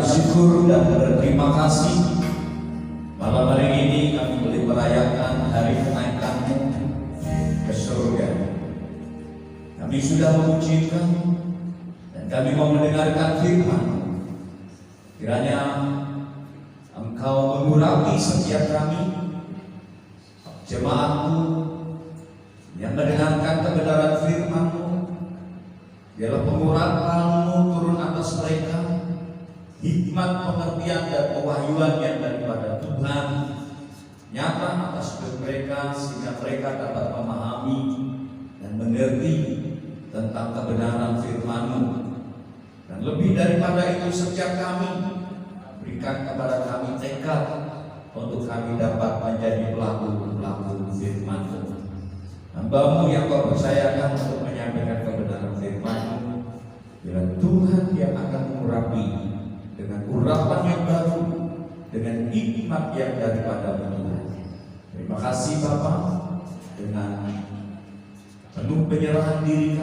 bersyukur dan berterima kasih malam hari ini kami boleh merayakan hari kenaikan-Mu ke surga. Kami sudah memuji Engkau dan kami mau mendengarkan firman-Mu. Kiranya Engkau mengurapi setiap kami, jemaat-Mu yang mendengarkan kebenaran firman-Mu. Biarlah pengurapan-Mu turun atas mereka, hikmat, pengertian, dan pewahyuan yang daripada Tuhan nyata atas hidup mereka, sehingga mereka dapat memahami dan mengerti tentang kebenaran firman-Mu. Dan lebih daripada itu, setiap kami berikan kepada kami tekad untuk kami dapat menjadi pelaku-pelaku firman-Mu. Hamba-Mu yang Kau percayakan untuk menyampaikan kebenaran firman-Mu, biar Tuhan yang akan mengurapi dengan urapan yang baru, dengan hikmat yang daripada Tuhan. Terima kasih Bapa, dengan penuh penyerahan diri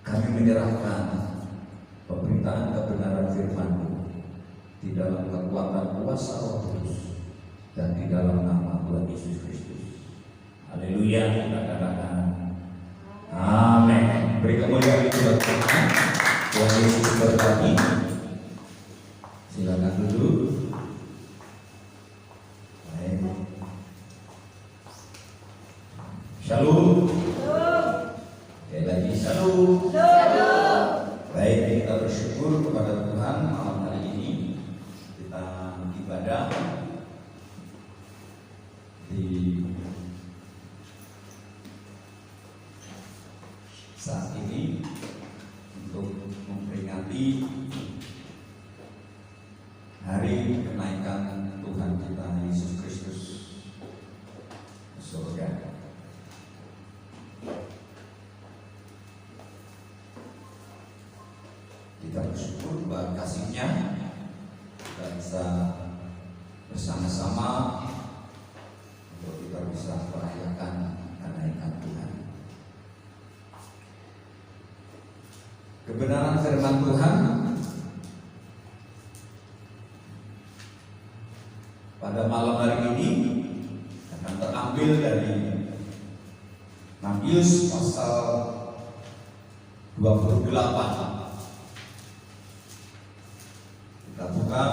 kami menyerahkan pemberitaan kebenaran firman-Mu di dalam kekuatan kuasa Roh Kudus dan di dalam nama Tuhan Yesus Kristus. Haleluya, kita katakan amin. Beri kemuliaan kepada Tuhan. Tuhan Yesus berkati. Silakan duduk. Baik. Shalom. Sekali lagi shalom. Baik, kita bersyukur kepada Tuhan malam hari ini kita ibadah di saat ini untuk memperingati hari kenaikan Tuhan kita Yesus Kristus ke surga. Kita bersyukur bahwa kasih-Nya kita bisa bersama-sama untuk kita bisa merayakan kenaikan Tuhan. Kebenaran firman Tuhan pada malam hari ini akan terambil dari Matius pasal 28. Kita buka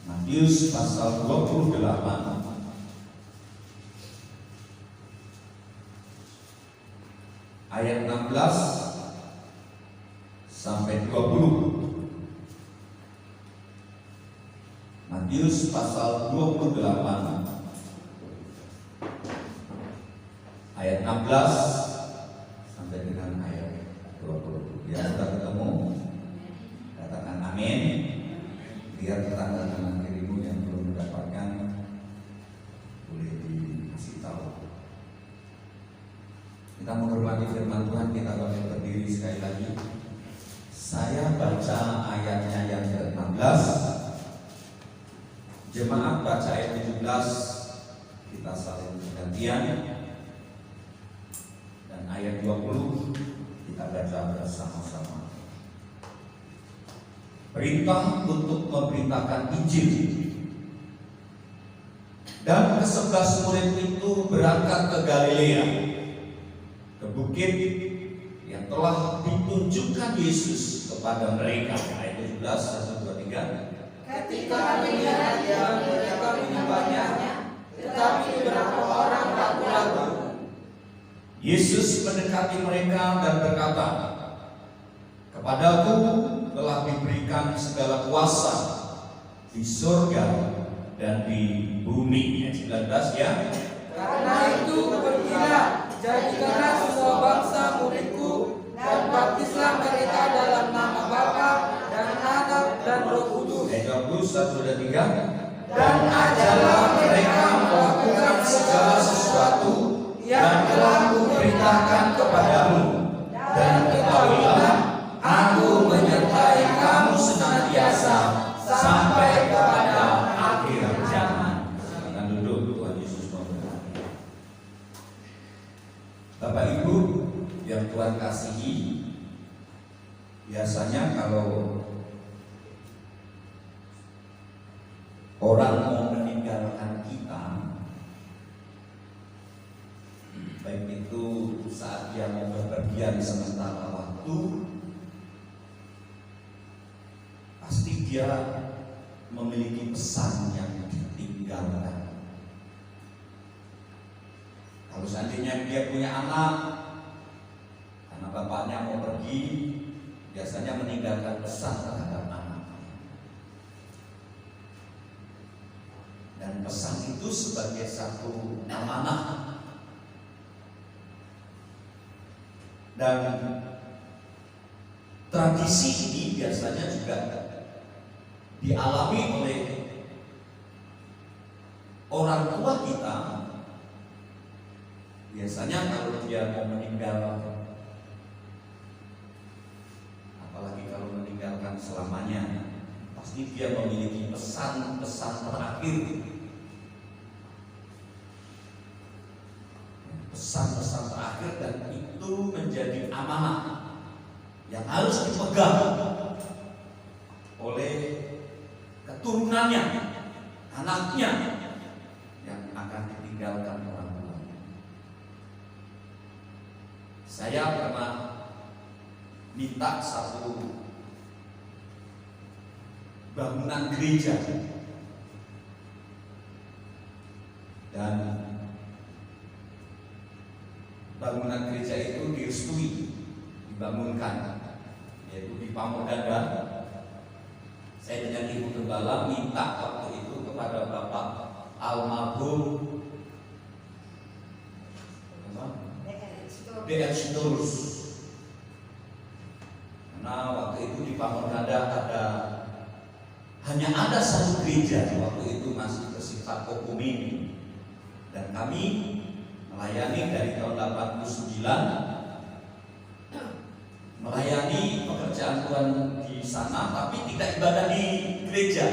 Matius pasal 28 ayat 16 sampai 20. Matius pasal 28 ayat 16 sampai dengan ayat 20. Ya, sudah ketemu? Katakan amin. Lihat tetangga kanan kirimu yang belum mendapatkan, boleh dikasih tahu. Kita menghormati firman Tuhan, kita boleh berdiri sekali lagi. Saya baca ayatnya yang ke-16, jemaat baca ayat 17, kita saling bergantian, dan ayat 20 kita baca bersama-sama. Perintah untuk memberitakan Injil. Dan ke-11 murid itu berangkat ke Galilea, ke bukit yang telah ditunjukkan Yesus kepada mereka. Ayat 17, 1, 2, 3. Ketika melihat yang mereka menyembahnya, tetapi beberapa orang ragu-ragu. Yesus mendekati mereka dan berkata, "Kepadaku telah diberikan segala kuasa di surga dan di bumi." Ayat 19 ya. Karena itu pergilah, jadikanlah semua bangsa muridku, dan baptislah mereka dalam nama Bapa dan Anak dan Roh Kudus. Ayat 20, 1, 2, 3. Dan ajarlah mereka melakukan segala sesuatu yang telah kuperintahkan kepadamu, dan ketahuilah, aku menyertai kamu senantiasa sampai kepada akhir zaman. Silakan duduk. Tuhan Yesus memberkati. Bapak Ibu yang Tuhan kasihi, Biasanya kalau orang mau meninggalkan kita, baik itu saat dia mau bepergian sementara waktu, pasti dia memiliki pesan yang ditinggalkan. Kalau seandainya dia punya anak, karena bapaknya mau pergi, biasanya meninggalkan pesan terhadap anak. Dan pesan itu sebagai satu amanah. Dan tradisi ini biasanya juga dialami oleh orang tua kita. Biasanya kalau dia mau meninggal, apalagi kalau meninggalkan selamanya, pasti dia memiliki pesan-pesan terakhir. Pesan-pesan terakhir, dan itu menjadi amanah yang harus dipegang oleh keturunannya, anaknya yang akan ditinggalkan orang tua. Saya pernah minta satu bangunan gereja, dan bangunan gereja itu direstui, dibangunkan, yaitu di Pamodada. Saya dengan Ibu Gembala minta waktu itu kepada Bapak almarhum D.R. Sitorus, karena waktu itu di Pamodada hanya ada satu gereja, waktu itu masih bersifat okomini, dan kami melayani dari tahun 89, melayani pekerjaan Tuhan di sana, tapi tidak ibadah di gereja,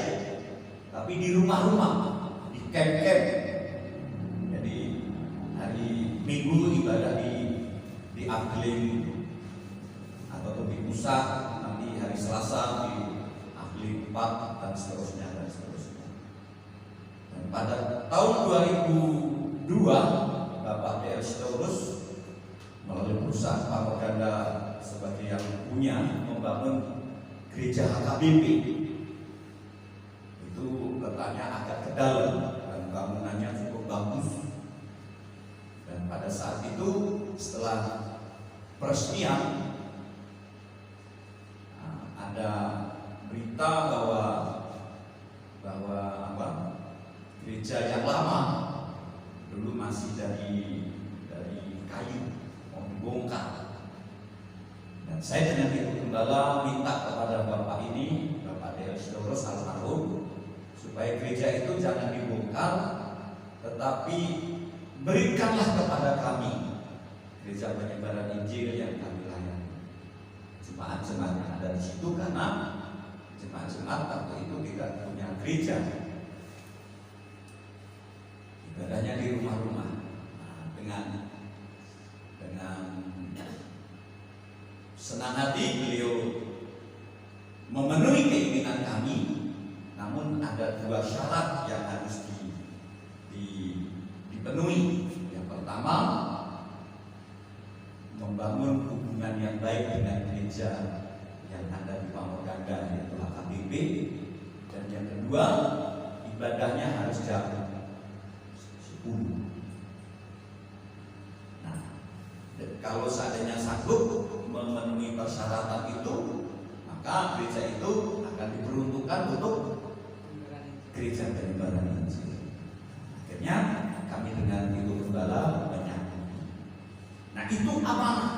tapi di rumah-rumah, di camp-camp. Jadi hari Minggu ibadah di Agling atau di pusat, nanti hari Selasa di Agling 4 dan seterusnya. Dan pada tahun 2002 Bapak D.R. Sitorus melalui perusahaan Pamodada sebagai yang punya membangun gereja HKBP. Itu letaknya agak ke dalam dan bangunannya cukup bagus. Dan pada saat itu setelah peresmian, ada berita bahwa gereja yang lama dulu masih dari kayu mau dibongkar. Dan saya dengan Ibu Gembala minta kepada Bapak ini, Bapak D.R. Sitorus almarhum, supaya gereja itu jangan dibongkar, tetapi berikanlah kepada kami gereja penyebaran Injil yang kami layani. Jemaat-jemaat yang ada di situ, karena jemaat-jemaat waktu itu tidak punya gereja, ibadahnya di rumah-rumah. Dengan senang hati beliau memenuhi keinginan kami, namun ada dua syarat yang harus dipenuhi. Yang pertama, membangun hubungan yang baik dengan gereja yang ada di Pamodada, yaitu HKBP. Dan yang kedua, ibadahnya harus jam 10. Nah, kalau seandainya sanggup memenuhi persyaratan itu, maka gereja itu akan diperuntukkan untuk gereja penyebaran Injil. Akhirnya kami dengan Ibu Gembala menyambut. Nah, itu amanah.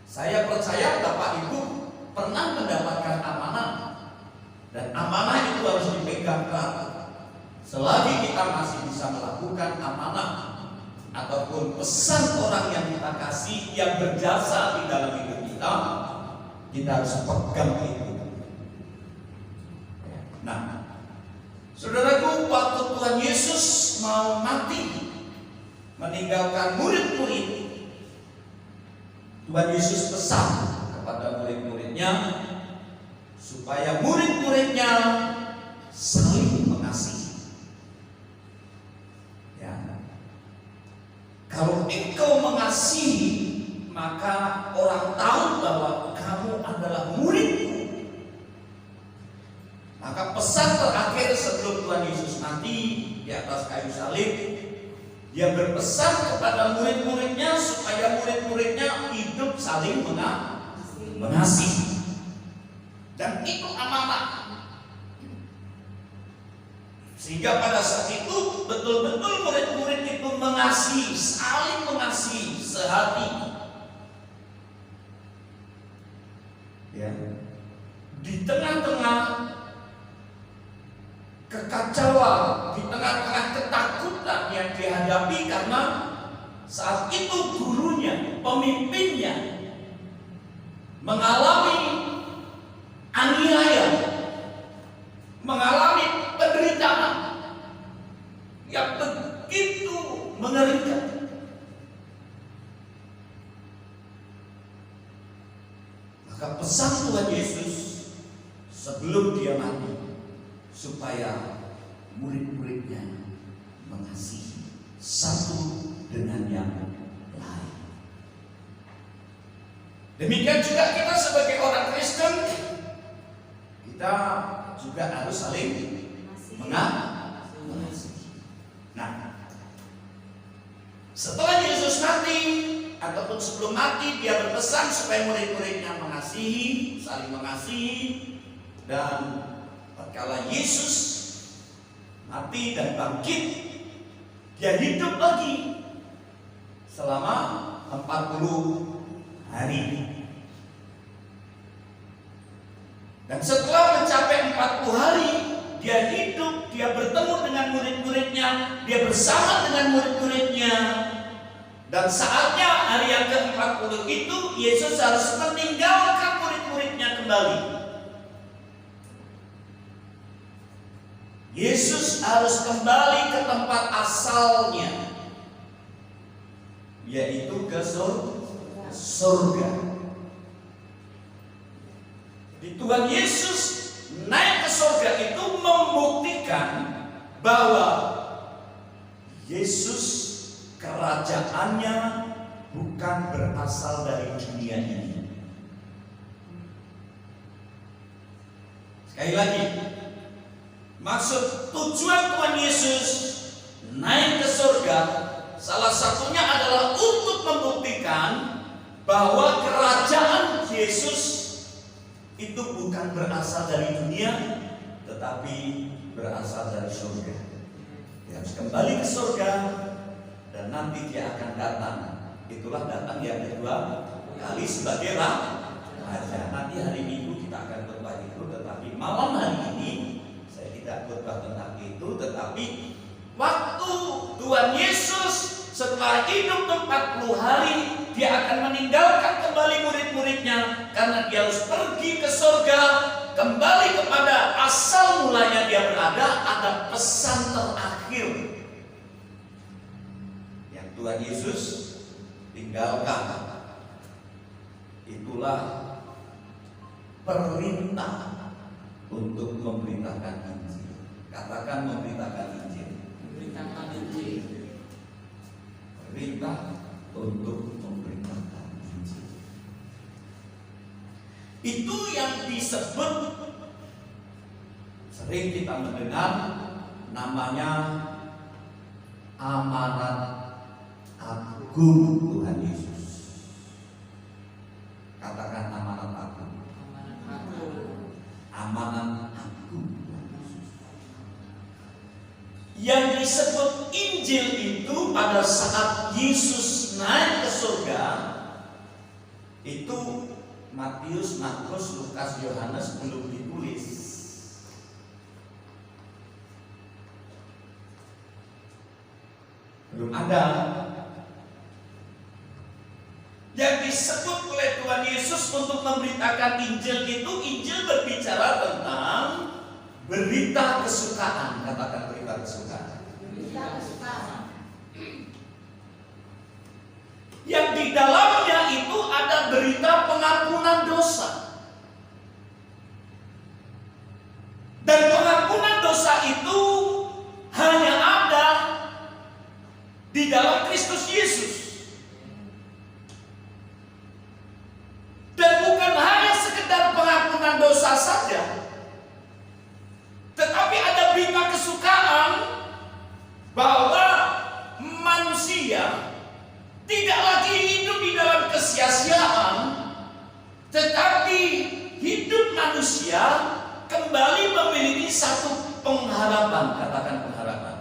Saya percaya Bapak Ibu pernah mendapatkan amanah, dan amanah itu harus dipegang erat. Selagi kita masih bisa melakukan amanah ataupun pesan orang yang kita kasih, yang berjasa di dalam hidup kita harus pegang itu. Nah, saudaraku, waktu Tuhan Yesus mau mati, meninggalkan murid-murid, Tuhan Yesus pesan kepada murid-muridnya supaya murid-muridnya saling mengasihi. Ya. Kalau engkau mengasihi, maka orang tahu bahwa kamu adalah muridku. Maka pesan terakhir sebelum Tuhan Yesus mati di atas kayu salib, dia berpesan kepada murid-muridnya supaya murid-muridnya hidup saling mengasihi. Dan itu amanah. Sehingga pada saat itu betul-betul murid-murid itu mengasihi, saling mengasihi, sehati. Ya. Di tengah-tengah kekacauan, di tengah-tengah ketakutan yang dihadapi karena saat itu gurunya, pemimpinnya mengalami aniaya, mengalami penderitaan yang begitu mengerikan. Maka pesan Tuhan Yesus sebelum dia mati supaya murid-muridnya mengasihi satu dengan yang lain. Demikian juga kita sebagai orang Kristen, kita juga harus saling mengasihi. Nah, setelah Yesus mati ataupun sebelum mati, dia berpesan supaya murid-muridnya mengasihi, saling mengasihi. Dan tatkala Yesus mati dan bangkit, dia hidup lagi selama 40 hari. Dan setelah mencapai 40 hari, dia hidup, dia bertemu dengan murid-muridnya, dia bersama dengan murid-muridnya. Dan saatnya hari yang ke-40 itu, Yesus harus meninggalkan murid-muridnya kembali. Yesus harus kembali ke tempat asalnya, yaitu ke surga. Di Tuhan Yesus naik ke surga itu membuktikan bahwa Yesus kerajaannya bukan berasal dari dunia ini. Sekali lagi, maksud tujuan Tuhan Yesus naik ke surga salah satunya adalah untuk membuktikan bahwa kerajaan Yesus itu bukan berasal dari dunia, tetapi berasal dari surga. Dia harus kembali ke surga dan nanti dia akan datang. Itulah datang yang kedua kali sebagai raja. Nanti hari Minggu kita akan khotbah itu, tetapi malam hari ini saya tidak khotbah tentang itu, tetapi waktu Tuhan Yesus setelah hidup 40 hari, dia akan meninggalkan kembali murid-muridnya karena dia harus pergi ke surga, kembali kepada asal mulanya dia berada. Ada pesan terakhir yang Tuhan Yesus tinggalkan. Itulah perintah untuk memberitakan Injil. Katakan memberitakan Injil. Memberitakan Injil. Perintah untuk memberitakan Injil. Itu yang disebut, sering kita mendengar namanya amanat agung Tuhan Yesus. Katakan amanat agung. Amanat agung Tuhan Yesus. Yang disebut Injil itu pada saat Yesus naik ke surga itu Matius, Markus, Lukas, Yohanes belum ditulis. Belum ada. Yang disebut oleh Tuhan Yesus untuk memberitakan Injil itu, Injil berbicara tentang berita kesukaan. Katakan berita kesukaan. Berita kesukaan. Yang di dalamnya itu ada berita pengampunan dosa. satu pengharapan, katakan pengharapan.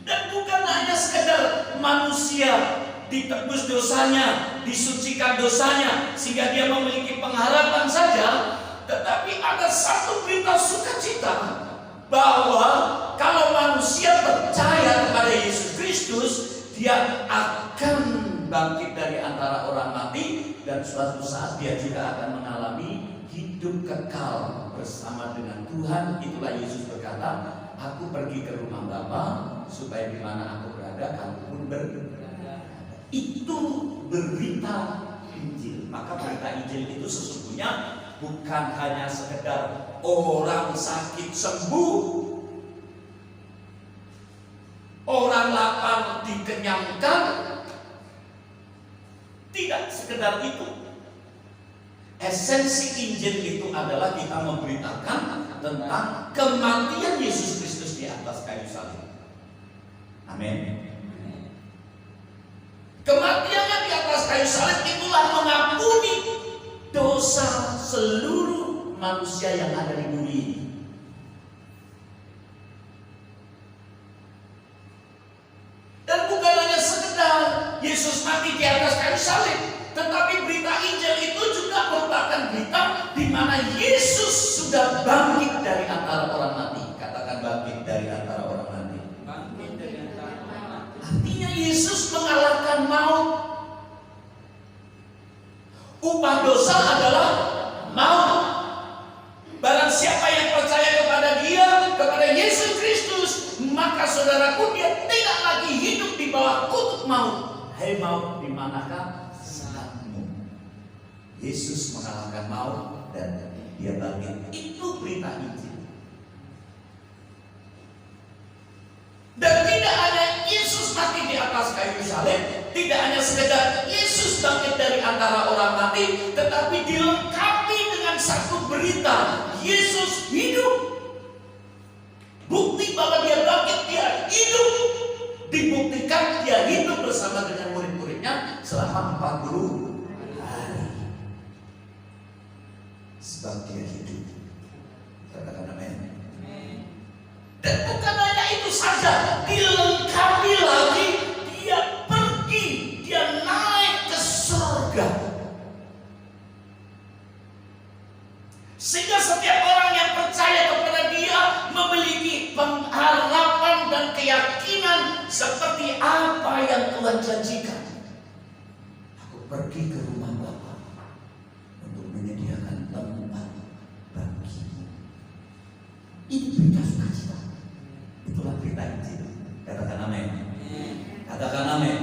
Dan bukan hanya sekedar manusia ditebus dosanya, disucikan dosanya, sehingga dia memiliki pengharapan saja, tetapi ada satu berita sukacita bahwa kalau manusia percaya kepada Yesus Kristus, dia akan bangkit dari antara orang mati, dan suatu saat dia juga akan mengalami hidup kekal bersama dengan Tuhan. Itulah Yesus berkata, aku pergi ke rumah Bapa supaya di mana aku berada, kamu pun berada. Itu berita Injil. Maka berita Injil itu sesungguhnya bukan hanya sekedar orang sakit sembuh, orang lapar dikenyangkan. Tidak sekedar itu. Esensi Injil itu adalah kita memberitakan tentang kematian Yesus Kristus di atas kayu salib. Amin. Kematiannya di atas kayu salib itulah mengampuni dosa seluruh manusia yang ada di bumi ini. Dan bukan hanya sekedar Yesus mati di atas kayu salib, tetapi berita Injil itu juga merupakan berita di mana Yesus sudah bangkit dari antara orang mati. Katakan bangkit dari antara orang mati. Bangkit dari antara orang mati. Artinya Yesus mengalahkan maut. Upah dosa adalah maut. Barang siapa yang percaya kepada Dia, kepada Yesus Kristus, maka saudaraku, dia tidak lagi hidup di bawah kutuk maut. Hai maut, di manakah salibmu? Yesus mengalahkan maut dan dia bangkit. Itu berita Injil. Dan tidak hanya Yesus mati di atas kayu salib, tidak hanya sekedar Yesus bangkit dari antara orang mati, tetapi dilengkapi dengan satu berita, Yesus hidup. Bukti bahwa dia bangkit, dia hidup. Dibuktikan dia hidup bersama dengan murid-muridnya selama 40 hari. Sebab dia hidup. Katakan amin. Dan bukan hanya itu saja, dilengkapi lagi, dia pergi, dia naik ke surga. Sehingga setiap orang yang percaya kepada dia memiliki pengharapan dan keyakinan seperti apa yang Tuhan janjikan. Aku pergi ke rumah Bapa untuk menyediakan tempat bagimu. Ini berita sukacita. Itulah berita Injil. Katakan amin. Katakan amin.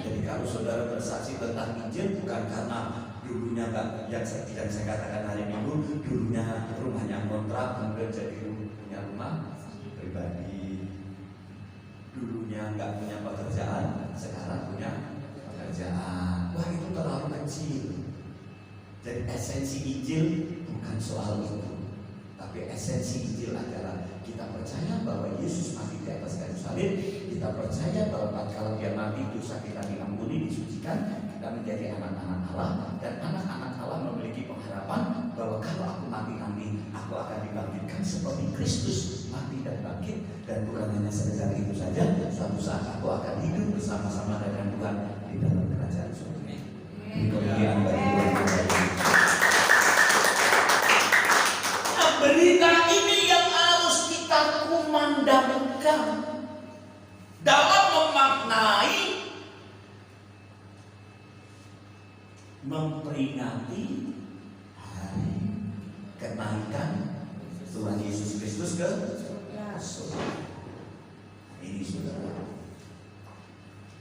Jadi kalau saudara bersaksi tentang Injil, bukan karena dulunya yang saya katakan hari Minggu, dulunya rumahnya kontrak, kemudian jadi punya rumah pribadi. Dulunya nggak punya pekerjaan, sekarang punya pekerjaan. Wah, itu terlalu kecil. Jadi esensi Injil bukan soal itu, tapi esensi Injil adalah kita percaya bahwa Yesus mati di atas kayu salib. Kita percaya bahwa tatkala dia mati, dosa kita diampuni, disucikan, kita menjadi anak-anak Allah. Dan anak-anak Allah memiliki pengharapan bahwa kalau aku mati nanti, aku akan dibangkitkan seperti Kristus mati dan bangkit. Dan bukan hanya sekedar itu saja, suatu saat aku akan hidup bersama-sama dengan Tuhan di dalam kerajaan surga. Kemudian bagi Tuhan. Nah, berita ini yang harus kita kumandangkan dalam memaknai, memperingati hari kenaikan Tuhan Yesus Kristus ke surga. Ini saudara.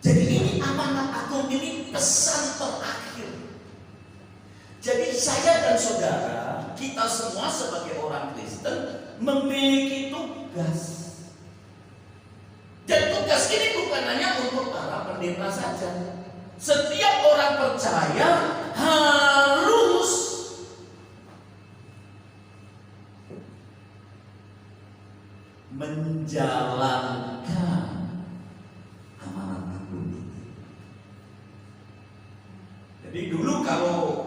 Jadi ini amanat agung, ini pesan terakhir. Jadi saya dan saudara, kita semua sebagai orang Kristen memiliki tugas. Dan tugas ini bukan hanya untuk para pendeta saja. Setiap orang percaya harus menjalankan amanat agung ini. Jadi dulu kalau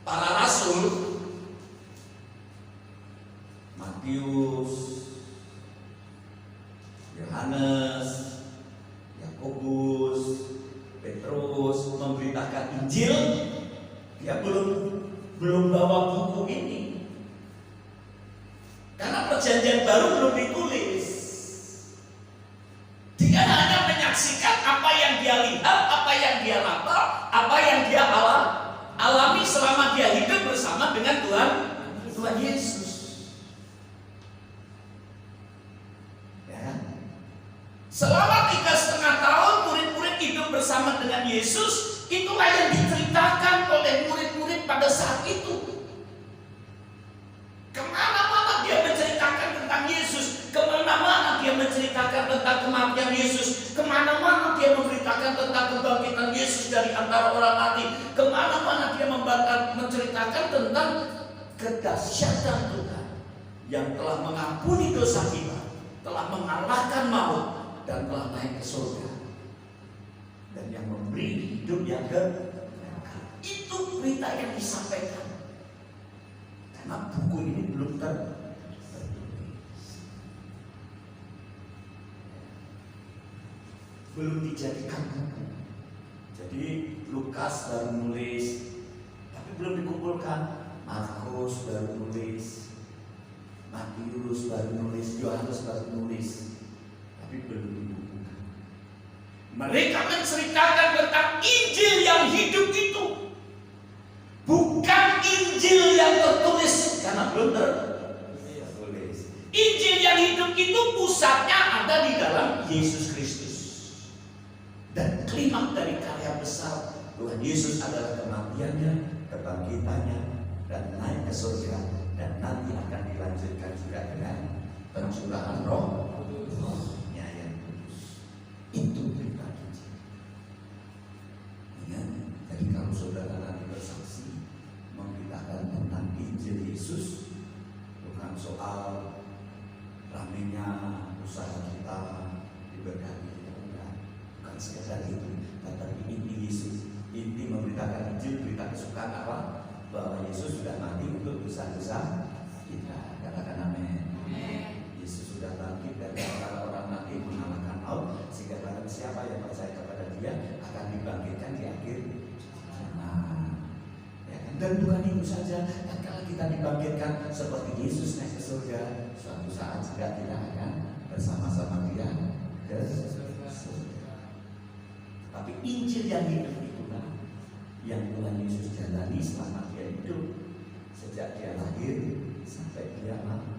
para rasul terus memberitakan Injil, dia belum bawa buku ini. Karena perjanjian baru belum ditulis. Dia hanya menyaksikan apa yang dia lihat, apa yang dia raba, apa yang dia alami selama dia hidup bersama dengan Tuhan Yesus. Ya. Selama 3,5 tahun murid-murid hidup bersama dengan Yesus, itulah yang diceritakan oleh murid-murid pada saat itu. Kemana-mana dia menceritakan tentang Yesus, kemana-mana dia menceritakan tentang kematian Yesus, kemana-mana dia memberitakan tentang kebangkitan Yesus dari antara orang mati, kemana-mana dia menceritakan tentang kedahsyatan Tuhan yang telah mengampuni dosa kita, telah mengalahkan maut, dan telah naik ke surga, dan yang memberi hidup yang kekal. Itu berita yang disampaikan. Karena buku ini belum dijadikan buku. Jadi Lukas baru nulis, tapi belum dikumpulkan. Markus baru nulis, Matius baru nulis, Yohanes baru nulis, tapi belum dikumpulkan. Mereka menceritakan tentang Injil yang hidup itu, bukan Injil yang tertulis, karena belum tertulis. Injil yang hidup itu pusatnya ada di dalam Yesus Kristus. Dan klimaks dari karya besar Tuhan Yesus adalah kematiannya, kebangkitannya, dan naik ke surga, dan nanti akan dilanjutkan juga dengan pencurahan rohnya yang kudus. Itu berita Injil. Ingat, jadi kalau saudara nanti bersaksi memberitakan tentang Injil Yesus, bukan soal ramenya usaha kita diberkati, bukan sekedar itu, tetapi inti Yesus, inti memberitakan Injil, berita kesukaan apa? Bahwa Yesus sudah mati untuk dosa-dosa kita. Katakan amin. Yesus sudah bangkit dari orang-orang mati, mengalahkan maut, sehingga barang siapa yang percaya kepada Dia akan dibangkitkan di akhir zaman. Ya kan? Dan bukan itu saja, dan kalau kita dibangkitkan seperti Yesus naik ke surga, suatu saat juga kita akan bersama-sama Dia ke surga. Tapi Injil yang hidup itulah yang Tuhan Yesus jalani selama Dia hidup, sejak Dia lahir sampai Dia mati.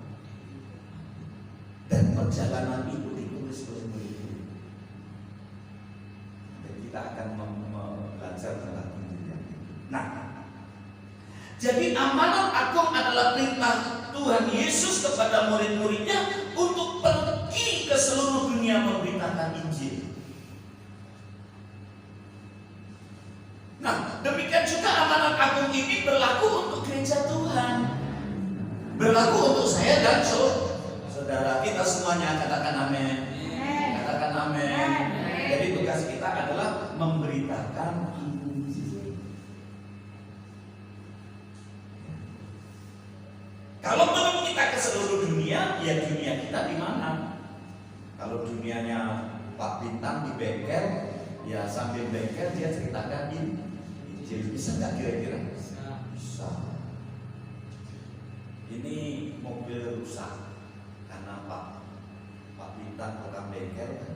Dan perjalanan itu ditulis oleh murid-murid. Dan kita akan belajar tentang Injil yang hidup. Nah, jadi amanat agung adalah perintah Tuhan Yesus kepada murid-muridnya untuk pergi ke seluruh dunia memberitakan Injil. Nah, demikian juga amanat agung ini berlaku untuk gereja Tuhan, berlaku untuk saya dan saudara kita semuanya. Katakan amin. Katakan amin. Jadi tugas kita adalah memberitakan Injil. Kalau belum kita ke seluruh dunia, ya dunia kita di mana? Kalau dunianya Pak Bintang di bengkel, ya sambil bengkel dia ceritakan Injil. Bisa nggak kira-kira? Bisa. Ini mobil rusak karena Pak Bintang tukang bengkel,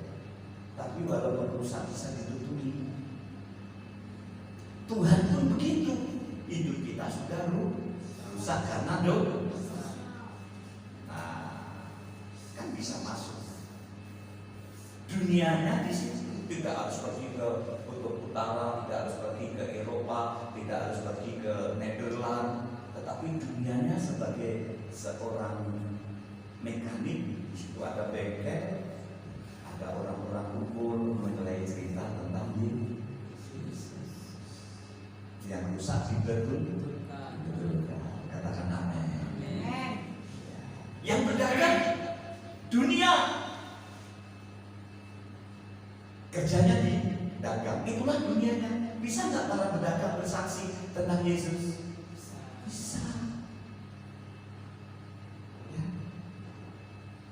tapi walaupun rusak bisa ditutupi. Tuhan pun begitu. Hidup kita sudah rusak karena dosa. Nah, kan bisa masuk. Dunianya di sini tidak harus pergi ke kutub utara, tidak harus pergi ke Eropa, tidak harus pergi ke Nederland, tetapi dunianya sebagai seorang mekanik. Di situ ada bengkel, ada orang-orang kumpul menilai cerita tentang Yesus. Yang rusak dibetulkan. Katakan amin. Yang berdagang dunia, kerjanya di dagang, itulah dunianya. Bisa nggak para pedagang bersaksi tentang Yesus? Bisa. Ya.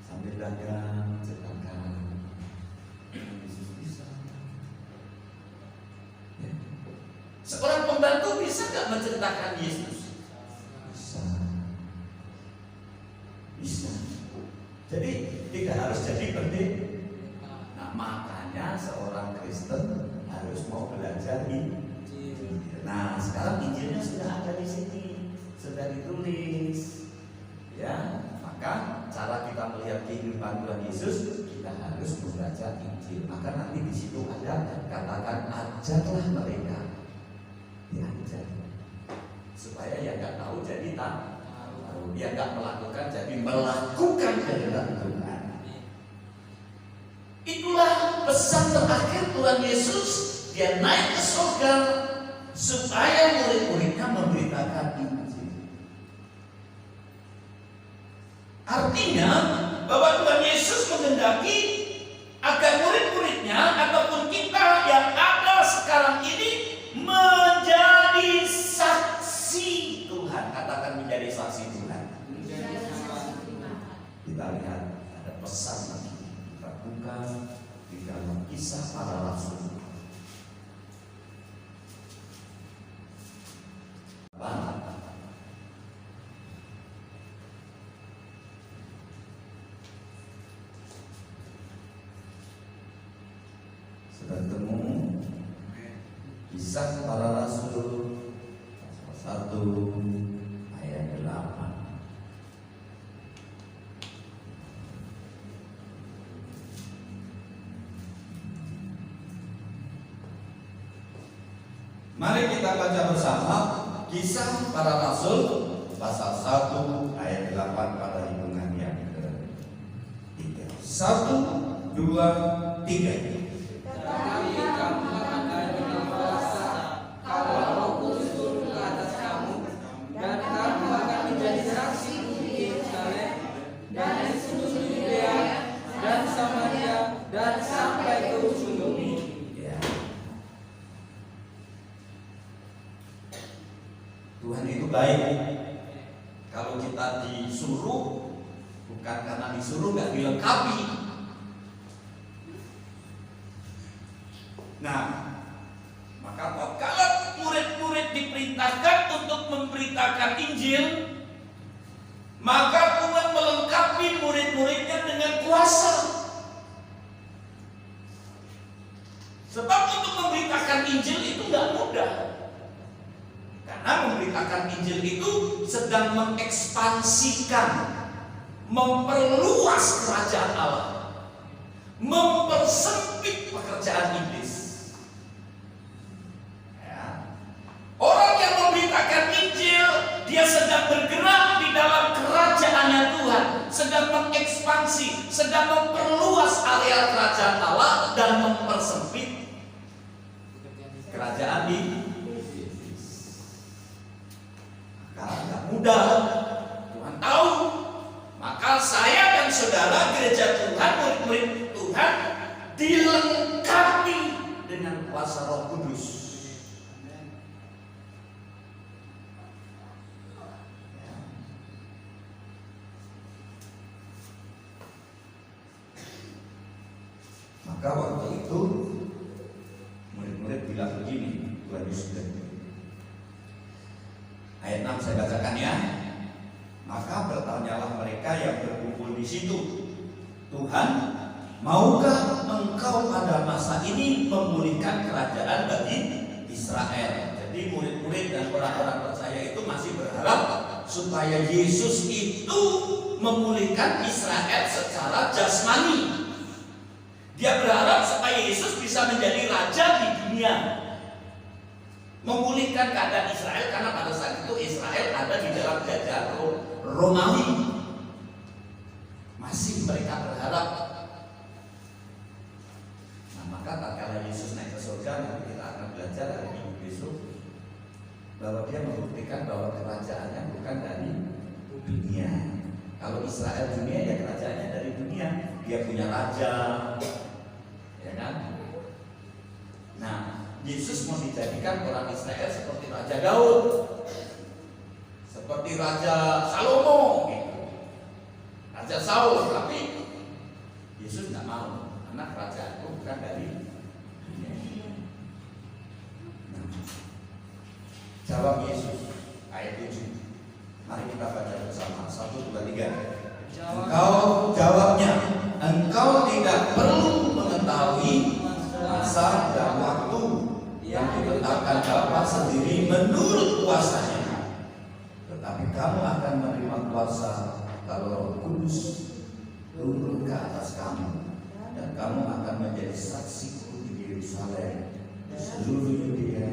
Sambil dagang, ceritakan Yesus bisa. Seorang pembantu bisa nggak menceritakan Yesus? Bisa. Jadi tidak harus jadi pendeta. Nah, makanya seorang Kristen harus mau belajar Injil. Nah, sekarang Injilnya sudah ada di sini, sudah ditulis. Ya, maka cara kita melihat kehidupan Tuhan Yesus, kita harus membaca Injil. Maka nanti di situ ada katakan ajarlah mereka. Diajar supaya yang nggak tahu jadi tahu, yang nggak melakukan jadi melakukan kehendak Tuhan. Itulah pesan terakhir Tuhan Yesus. Dia naik ke surga supaya murid-muridnya memberitakan Injil. Artinya bahwa Tuhan Yesus menghendaki agar murid-muridnya ataupun kita yang ada sekarang ini menjadi saksi Tuhan. Katakan menjadi saksi Tuhan. Kita lihat ada pesan lagi. Kita buka di dalam Kisah Para Rasul. Sudah ketemu Kisah Para Rasul 1 ayat 8. Mari kita baca bersama Kisah Para Rasul pasal 1 ayat 8 pada hitungan yang ke-3. 1, 2, 3. Tetapi kamu akan diberi kuasa kalau Roh Kudus turun ke atas kamu, dan kamu akan menjadi saksi di Yerusalem dan di seluruh Yudea dan Samaria dan sampai ke ujung bumi. Ya. Tuhan itu baik. Kalau kita disuruh, bukan karena disuruh nggak dilengkapi. Nah, maka kalau murid-murid diperintahkan untuk memberitakan Injil, maka Tuhan melengkapi murid-muridnya dengan kuasa. Sebab untuk memberitakan Injil itu nggak mudah. Karena memberitakan Injil itu sedang mengekspansikan, memperluas kerajaan Allah, mempersempit pekerjaan iblis. Orang yang memberitakan Injil, dia sedang bergerak di dalam kerajaannya Tuhan, sedang mengekspansi, sedang memperluas area kerajaan Allah dan mempersempit kerajaan iblis. Karena tidak mudah, Tuhan tahu. Maka saya dan saudara gereja Tuhan, murid-murid Tuhan dilengkapi dengan kuasa Roh Kudus. Maka waktu itu murid-murid bilang begini, Tuhan Yesus bilang begini. Ayat 6 saya bacakan ya. Maka bertanyalah mereka yang berkumpul di situ, Tuhan, maukah Engkau pada masa ini memulihkan kerajaan bagi Israel? Jadi murid-murid dan orang-orang percaya itu masih berharap supaya Yesus itu memulihkan Israel secara jasmani. Dia berharap supaya Yesus bisa menjadi raja di dunia, memulihkan keadaan Israel, karena pada saat itu Israel ada di dalam jajahan Romawi. Masih mereka berharap. Nah, maka tatkala Yesus naik ke surga, nanti kita akan belajar hari Minggu besok bahwa dia membuktikan bahwa kerajaannya bukan dari dunia. Kalau Israel dunia, ya kerajaannya dari dunia. Dia punya raja, ya kan? Nah, Yesus mau dijadikan orang Israel seperti Raja Daud, seperti Raja Salomo, gitu. Raja Saul. Tapi Yesus nggak mau, karena kerajaan itu bukan dari dunia. Nah, Jawab Yesus, ayat 7. Mari kita baca bersama. 1, 2, 3. Engkau jawabnya, engkau tidak perlu mengetahui masa dan waktu yang ditetapkan Bapa sendiri menurut kuasanya. Tetapi kamu akan menerima kuasa kalau Roh Kudus turun ke atas kamu, dan kamu akan menjadi saksiku di Yerusalem, di seluruh Yudea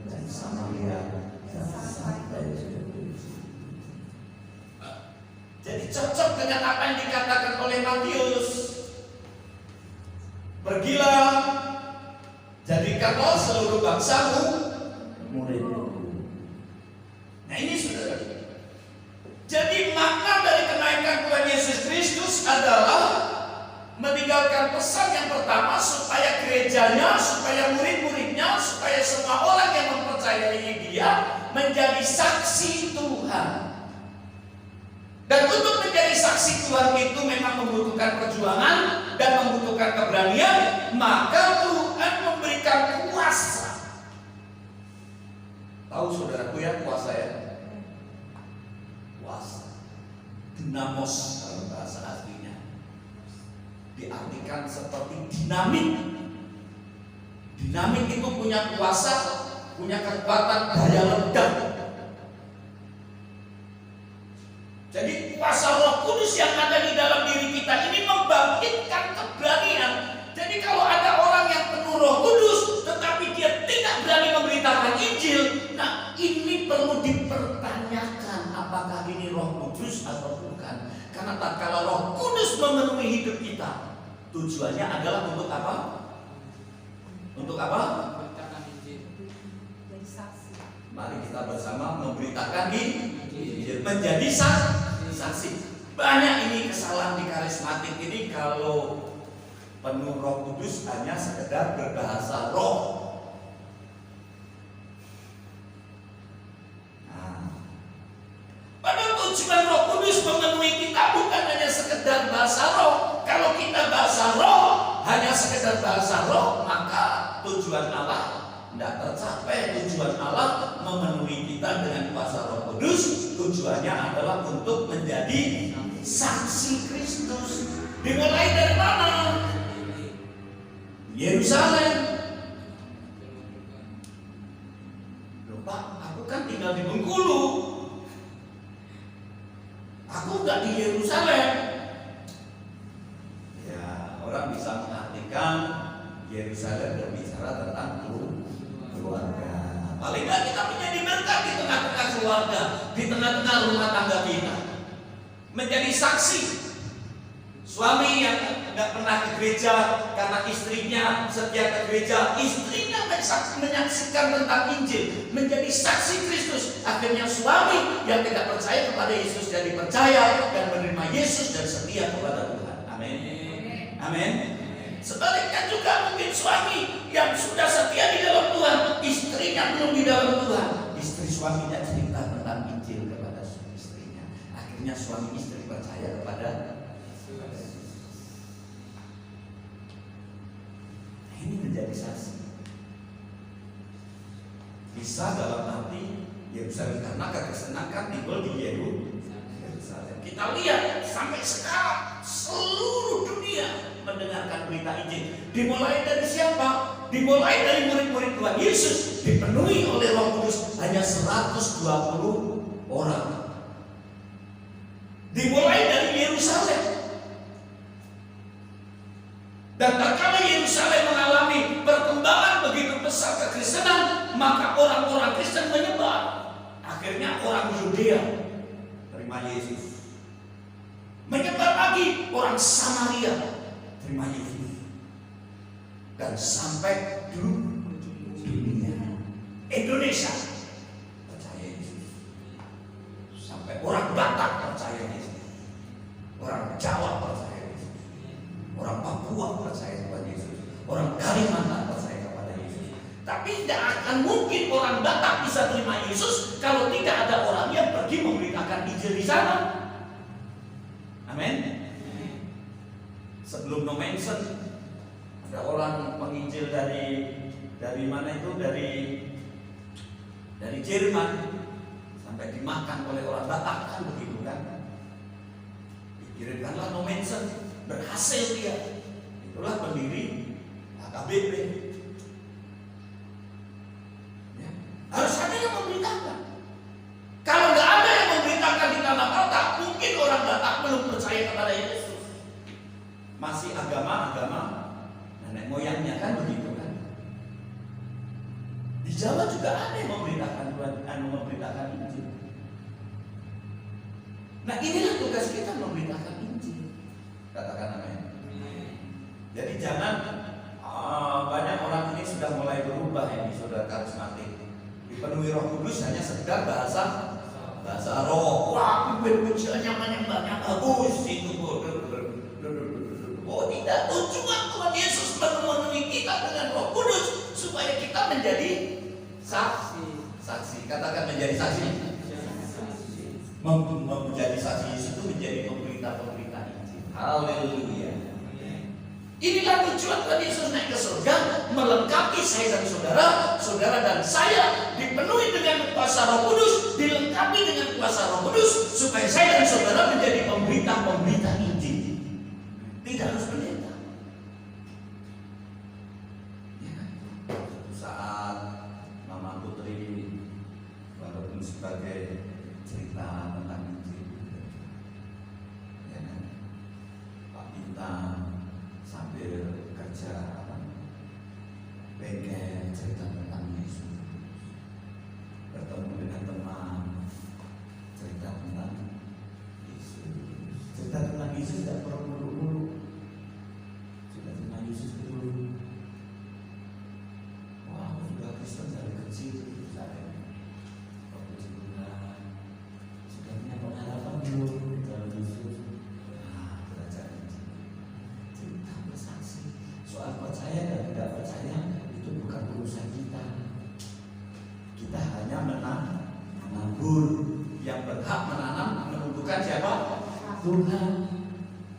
dan Samaria dan sampai ke ujung. Jadi cocok dengan apa yang dikatakan oleh Matius. Pergilah, jadikanlah seluruh bangsamu murid-murid. Nah ini saudara. Jadi makna dari kenaikan Tuhan Yesus Kristus adalah meninggalkan pesan yang pertama supaya gerejanya, supaya murid-muridnya, supaya semua orang yang mempercayai Dia menjadi saksi Tuhan. Dan untuk menjadi saksi Tuhan itu memang membutuhkan perjuangan dan membutuhkan keberanian, maka Tuhan memberikan kuasa. Tahu saudaraku ya kuasa ya? Kuasa. Dinamos dalam bahasa aslinya. Diartikan seperti dinamit. Dinamit itu punya kuasa, punya kekuatan daya ledak. Jadi kuasa Roh Kudus yang ada di dalam diri kita ini membangkitkan keberanian. Jadi kalau ada orang yang penuh Roh Kudus tetapi dia tidak berani memberitakan Injil, nah ini perlu dipertanyakan apakah ini Roh Kudus atau bukan. Karena tak kala Roh Kudus memenuhi hidup kita, tujuannya adalah untuk apa? Untuk apa? Memberitakan Injil. Jadi saksi. Mari kita bersama memberitakan Injil, menjadi saksi. Banyak ini kesalahan di karismatik ini, kalau penuh Roh Kudus hanya sekedar berbahasa roh. Nah, padahal tujuan Roh Kudus memenuhi kita bukan hanya sekedar bahasa roh. Kalau kita bahasa roh, hanya sekedar bahasa roh, maka tujuan Allah tidak tercapai. Tujuan Allah memenuhi kita dengan kuasa Roh Kudus, tujuannya adalah untuk menjadi saksi Kristus. Dimulai dari mana? Yerusalem. Loh Pak, aku kan tinggal di Bengkulu. Aku nggak di Yerusalem. Ya, orang bisa mengartikan Yerusalem berbicara tentang keluarga. Paling nggak kita menjadi berkat di tengah-tengah keluarga, di tengah-tengah rumah tangga kita. Menjadi saksi. Suami yang nggak pernah ke gereja karena istrinya setia ke gereja, istrinya menyaksikan tentang Injil, menjadi saksi Kristus. Akhirnya suami yang tidak percaya kepada Yesus jadi percaya dan menerima Yesus dan setia kepada Tuhan. Amin. Amin. Sebaliknya juga mungkin suami yang sudah setia di dalam Tuhan, istrinya belum di dalam Tuhan. Istri suaminya cerita tentang Injil kepada istrinya. Akhirnya suami istri percaya kepada ini menjadi saksi. Bisa dalam arti Yerusalem karena kesenangan timbul di Yerusalem. Kita lihat sampai sekarang seluruh dunia mendengarkan berita Injil. Dimulai dari siapa? Dimulai dari murid-murid Tuhan Yesus, dipenuhi oleh Roh Kudus hanya 120 orang. Dimulai dari Yerusalem. Dan tatkala Yerusalem mengalami perkembangan begitu besar kekristenan, maka orang-orang Kristen menyebar. Akhirnya orang Yudea terima Yesus. Menyebar lagi orang Samaria terima Yesus. Dan sampai dunia Indonesia percaya Yesus. Sampai orang Batak percaya Yesus. Orang Jawa percaya Yesus. Orang Papua percaya kepada Yesus. Orang Kalimantan percaya kepada Yesus. Tapi tidak akan mungkin orang Batak bisa terima Yesus kalau tidak ada orang yang pergi memberitakan Injil di sana. Amin. Sebelum no mention, ada orang penginjil dari mana itu? Dari dari Jerman sampai dimakan oleh orang Batak kan begitu kan. Dikirimkanlah Nommensen, berhasil dia. Itulah pendiri HKBP. Ya. Harus ada yang memberitakan. Kalau nggak ada yang memberitakan di tanah Batak, mungkin orang Batak belum percaya kepada Yesus. Masih agama-agama nenek moyangnya kan begitu kan. Di Jawa juga ada yang memberitakan Injil. Nah inilah tugas kita, memberitakan Injil. Katakan amin. Jadi jangan banyak orang ini sudah mulai berubah ini saudara karismatik. Dipenuhi Roh Kudus hanya sekedar bahasa roh. Wah, pujiannya banyak bagus itu. Oh tidak, tujuan Tuhan Yesus memenuhi kita dengan Roh Kudus supaya kita menjadi saksi. Katakan menjadi saksi. Menjadi saksi Yesus itu menjadi pemberita Injil. Haleluya. Inilah tujuan Tuhan Yesus naik ke surga, melengkapi saya dan saudara dan saya dipenuhi dengan kuasa Roh Kudus, dilengkapi dengan kuasa Roh Kudus supaya saya dan saudara menjadi pemberita Injil. Tidak harus pendeta. Ya. Saat Mama Putri walaupun sebagai cerita tentang Injil, ya kan? Pak Bintang sambil kerja bengkel cerita tentang Yesus, bertemu dengan teman cerita tentang Yesus. Cerita tentang Yesus tidak perlu mulu-mulu. Cerita tentang Yesus dulu. Wah, sudah Kristen dari kecil saya. Waktu sebulan sudah punya pengalaman belum dalam Yesus. Nah, belajar Injil. Cerita bersaksi. Soal percaya dan tidak percaya itu bukan urusan kita. Kita hanya menabur. Yang berhak menanam menumbuhkan siapa? Tuhan.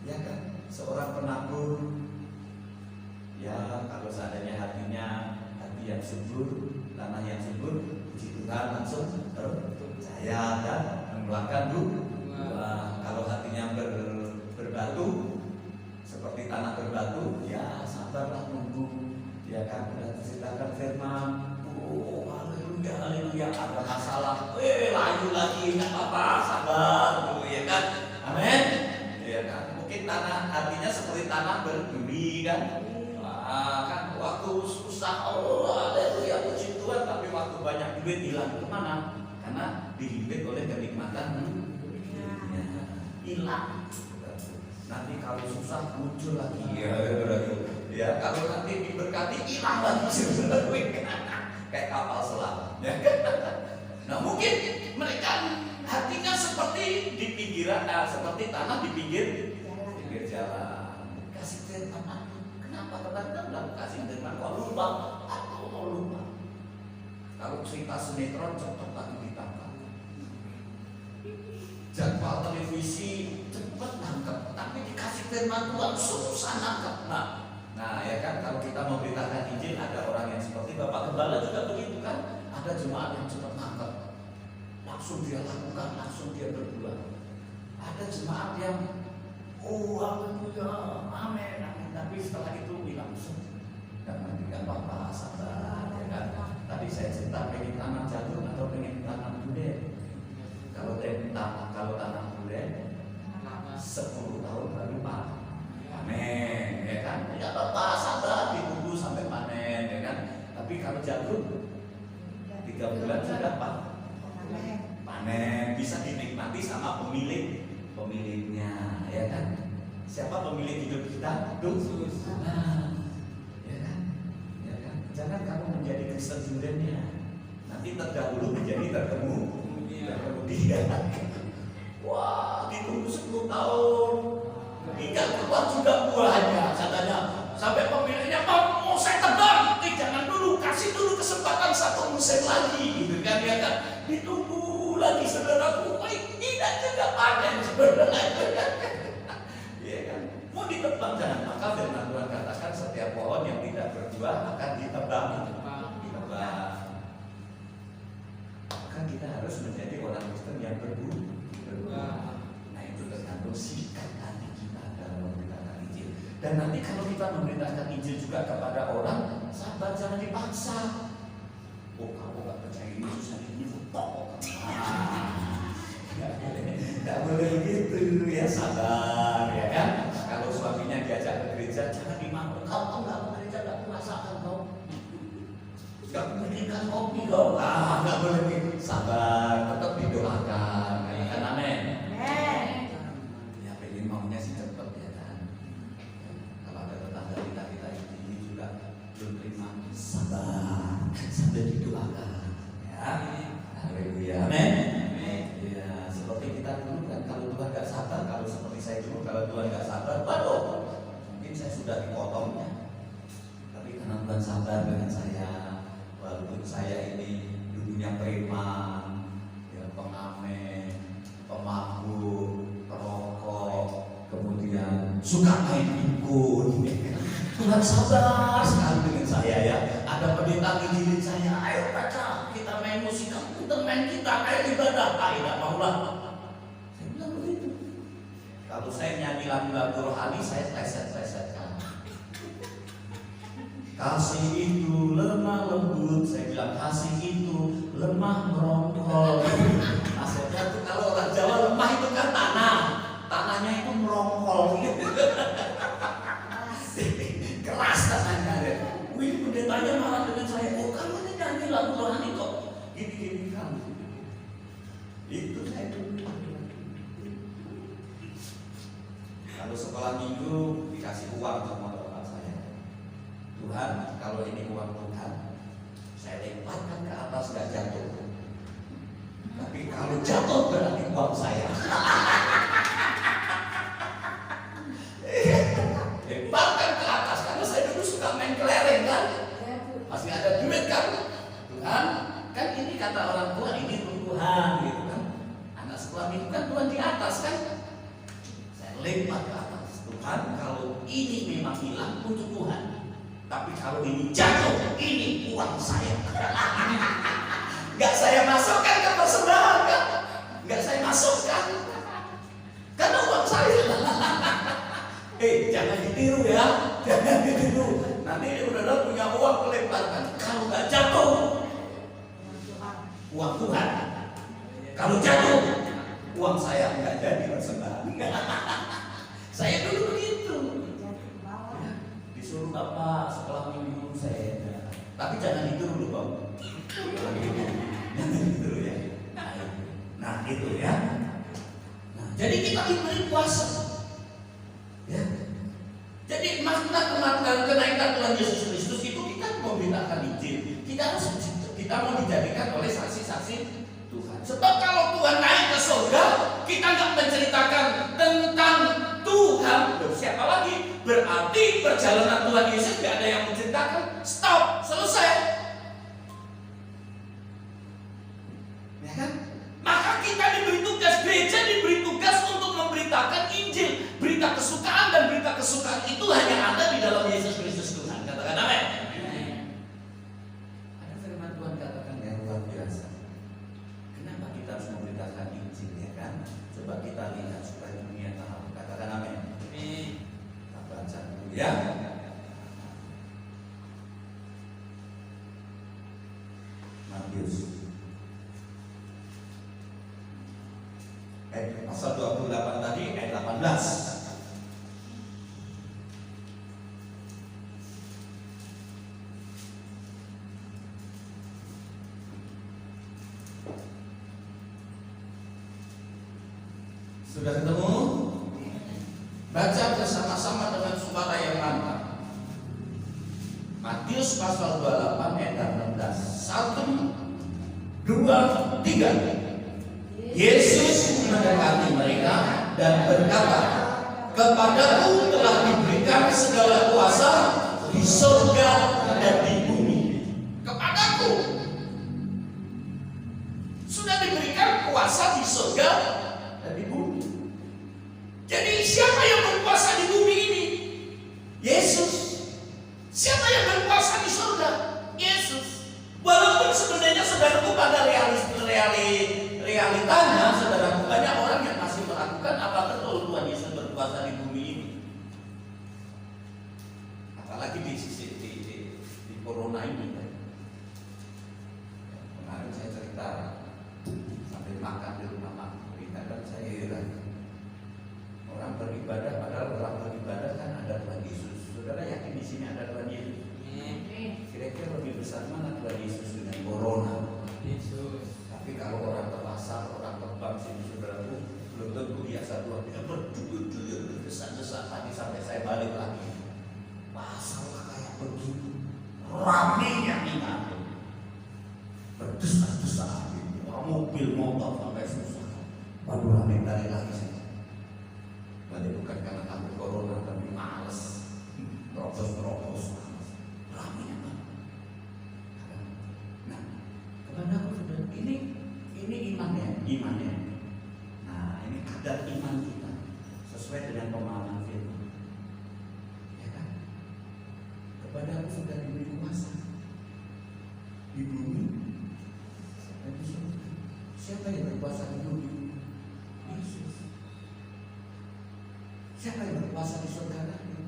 Ya kan? Seorang penabur. Ya, kalau seandainya hatinya hati yang subur, tanah yang subur, puji Tuhan langsung percaya dan mengeluarkan buah. Kalau hatinya berbatu, seperti tanah berbatu, ya sabarlah nunggu. Ya kan, sudah diceritakan firman. Oh, haleluya, ada masalah. Layu lagi, nggak apa-apa, sabar dulu, ya kan? Amin. Ya kan? Mungkin tanah hatinya seperti tanah berduri kan? Kan waktu susah, haleluya, puji Tuhan, tapi waktu banyak duit hilang kemana? Karena dihimpit oleh kenikmatan dunia, hilang. Nanti kalau susah muncul lagi, ya kalau nanti diberkati hilang lagi, kayak kapal selam. Nah mungkin mereka hatinya seperti di pinggiran, seperti tanah di pinggir jalan. Kasih firman, kenapa kadang-kadang kasih firman kok lupa? Aku mau lupa. Kalau cerita sinetron cepat lagi ditangkap. Jadwal televisi cepat nangkep, tapi dikasih firman Tuhan susah nangkep. Nah ya kan, kalau kita memberitakan Injil ada orang yang seperti Bapak Gembala juga begitu kan. Ada jemaat yang cepat nangkep, langsung dia lakukan, langsung dia berbuat. Ada jemaat yang haleluya, amin, tapi setelah itu hilang semua. Dan memberikan Bapak sabar, ya kan. Tadi saya cerita pengen tanam jagung atau pengen tanam durian. Kalau tanam durian 10 tahun baru panen. Amin, ya kan. Ya Bapak sabar, ditunggu sampai panen, ya kan. Tapi kalau jagung 3 bulan sudah panen, bisa dinikmati sama pemiliknya, ya kan? Siapa pemilik hidup kita? Yesus. Ya kan? Ya kan? Jangan kamu menjadi Kristen duriannya. Nanti terdahulu menjadi tertemu dia. Wah, ditunggu 10 tahun, tinggal keluar juga buahnya, katanya. Sampai pemiliknya mau saya tebang, jangan dulu, kasih dulu kesempatan 1 musim lagi, gitu kan, ya kan? Ditunggu lagi saudaraku, tidak juga panen saudara. Ya kan? Mau ditebang jangan, maka firman Tuhan katakan setiap pohon yang tidak berbuah akan ditebang. Dan nanti kalau kita memberitakan Injil juga kepada orang, sahabat jangan dipaksa. Oh, kamu gak percaya Yesus hari ini foto. Gak boleh gitu ya, sabar ya kan. Kalau suaminya diajak ke gereja, jangan dimarahin. Kau gak ke gereja, gak merasakan kau. Gak memberikan kopi kau. Gak boleh gitu. Sabar, tetap didoakan. Katakan amin. Ya pengen maunya sih cepet ya kan. Kalau ada tetangga kita ini juga belum terima, sabar sambil didoakan ya. Haleluya. Amin. Ya, seperti kita dulu kan, kalau Tuhan gak sabar, kalau seperti saya dulu, kalau Tuhan gak sabar, waduh, mungkin saya sudah dipotongnya. Tapi karena Tuhan sabar dengan saya, walaupun saya ini dulunya preman, ya, pengamen, pemabuk, perokok, kemudian suka main dukun. Tuhan sabar sekali dengan saya ya. Ada pendeta ngizinin saya, ayo baca, kita main musik, kamu main kita, ayo ibadah. Tidak maulah. Saya bilang begitu. Kalau saya nyanyi lagu-lagu rohani, saya pleset-plesetkan. Kasih itu lemah lembut, saya bilang kasih itu lemah merongkol. Maksudnya tuh kalau orang Jawa lemah itu kan tanahnya itu merongkol. Keras tanahnya deh. Wih, pendetanya marah dengan saya. Oh, kamu ini nyanyi lagu rohani kok gini-gini kamu. Itu saya dulu. Kalau sekolah minggu dikasih uang sama bapak saya. Tuhan, kalau ini uang Tuhan, saya lemparkan ke atas gak jatuh. Tapi kalau jatuh berarti uang saya. Lemparkan ke atas karena saya dulu suka main kelereng kan. Masih ada duit kan. Tuhan, kan ini kata orang tua ini untuk Tuhan gitu kan. Anak sekolah minggu kan Tuhan di atas kan. Saya lempar ke atas. Tuhan, kalau ini memang hilang untuk Tuhan. Tapi kalau ini jatuh, ini uang saya. Gak saya masukkan ke persembahan kan? Gak saya masukkan. Karena uang saya. Jangan ditiru ya. Jangan ditiru. Nanti udah punya uang melemparkan. Kalau gak jatuh, uang Tuhan. Kalau jatuh, uang saya nggak jadi persembahan. Saya dulu begitu. Disuruh bapak sekolah minggu saya. Tapi jangan itu dulu bang. Jangan itu dulu ya. Nah itu ya. Nah, jadi kita diberi kuasa. Ya. Jadi makna kenaikan Tuhan Yesus Kristus itu kita memberitakan Injil. Kita mau dijadikan oleh saksi-saksi Tuhan. Sebab kalau Tuhan naik ke surga, kita nggak menceritakan tentang Tuhan. Siapa lagi? Berarti perjalanan Tuhan Yesus nggak ada yang menceritakan. Stop, selesai. Ya kan? Maka kita diberi tugas, gereja diberi tugas untuk memberitakan Injil. Berita kesukaan dan berita kesukaan itu hanya ada di dalam Yesus Kristus Tuhan. Katakan amin. Ada firman Tuhan katakan yang luar biasa. Kenapa kita harus memberitakan Injil ya kan? Coba kita lihat supaya dunia tahu. Katakan amin. Kita baca dulu ya. Matius pasal 28 tadi ayat 18. Sudah ketemu? Baca bersama-sama dengan suara yang mantap. Matius pasal 28 ayat 16. 1, 2, 3. Yesus mendekati mereka dan berkata, kepadaku telah diberikan segala kuasa di surga dan di bumi. Kepadaku sudah diberikan kuasa di surga dan di bumi. Jadi siapa yang berkuasa di bumi ini? Yesus. Siapa yang berkuasa di surga? Yesus. Walaupun sebenarnya saudaraku pada realitanya, saudaraku banyak orang yang masih meragukan apa betul Tuhan Yesus berkuasa di bumi ini. Saya heran. Orang beribadah, padahal orang beribadah kan ada Tuhan Yesus. Saudara yakin di sini ada Tuhan Yesus? Kira-kira lebih besar mana Tuhan Yesus dengan corona? Yesus. Tapi kalau orang ke pasar, orang terbang sini saudaraku, belum tentu biasa Tuhan. Dia berdua-dua berdesak-desak tadi sampai saya balik lagi. Pasar kayak begitu, ramenya minat, berdesak-desak, mobil motor sampai susah. Waduh, rame balik lagi saja. Balik bukan karena takut corona, tapi males, terobos, ramenya banget. Nah, kepada aku sudah ini imannya. Nah, ini kadar iman kita sesuai dengan pemahaman firman. Ya kan? Kepada aku sudah diberi kuasa di bumi dan di surga. Siapa yang berkuasa di bumi? Yesus. Siapa yang berkuasa di surga nanti?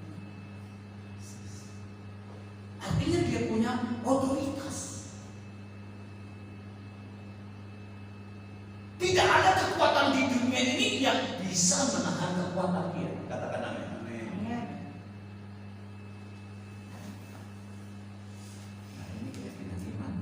Artinya dia punya otoritas. Tidak ada kekuatan di dunia ini yang bisa menahan kekuatan dia. Katakan amin. Nah, ini keyakinan iman.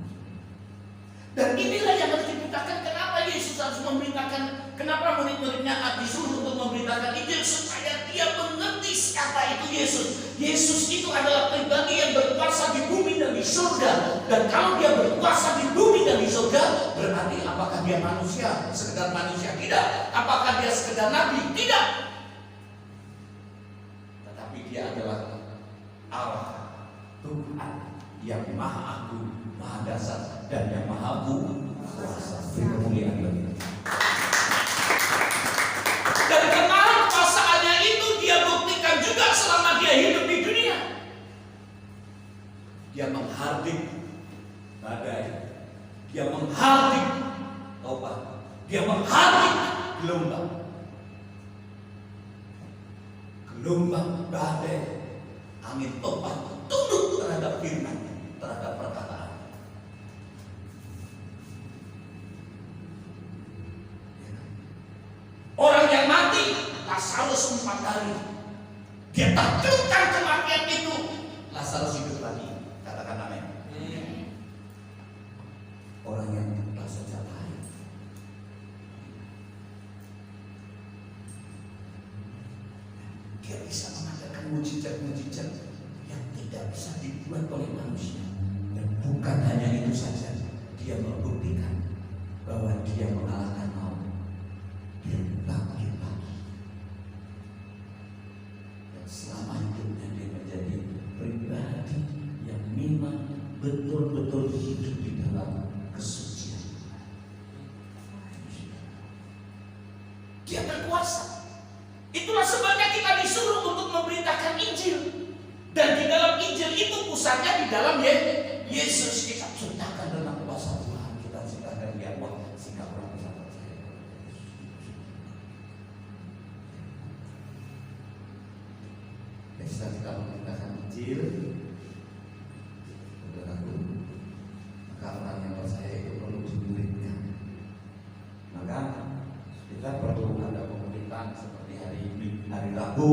Dan inilah yang harus diberitakan. Kenapa Yesus harus memberitakan? Kenapa murid-muridnya disuruh untuk memberitakan Injil supaya dia mengerti siapa itu Yesus. Yesus itu adalah pribadi yang berkuasa di bumi dan di surga. Dan kalau dia berkuasa di bumi dan di surga, berarti apakah dia manusia? Sekedar manusia? Tidak. Apakah dia sekedar nabi? Tidak. Tetapi dia adalah Allah, Tuhan yang maha agung, maha dasar, dan yang maha kuasa. Beri kemuliaan bagi dia. Dan karena kuasaannya itu dia buktikan juga selama dia hidup di dunia. Dia menghardik badai, dia menghardik obat, dia menghardik gelombang badai, angin topan tunduk terhadap firman, terhadap perkataan. Orang yang mati, Lazarus 4 hari, dia taklukkan kematian itu, Lazarus hidup lagi. Katakan amin. Orang yang buta saja lain, dia bisa mengadakan mujizat-mujizat yang tidak bisa dibuat oleh manusia. Dan bukan hanya itu saja, dia membuktikan bahwa dia mengalahkan maut. Dia bangkit lagi. Dan selama hidupnya dia menjadi pribadi yang memang betul-betul hidup di dalam kesucian. Dia berkuasa. Itulah sebabnya kita disuruh untuk memberitakan Injil. Dan di dalam Injil itu pusatnya di dalam Yesus. Kita ceritakan tentang kuasa Tuhan. Kita ceritakan dia sehingga orang bisa percaya. Bisa kita memberitakan Injil, saudaraku, maka orang yang percaya itu perlu dimuridkan. Maka kita perlu ada pemerintahan seperti hari Rabu.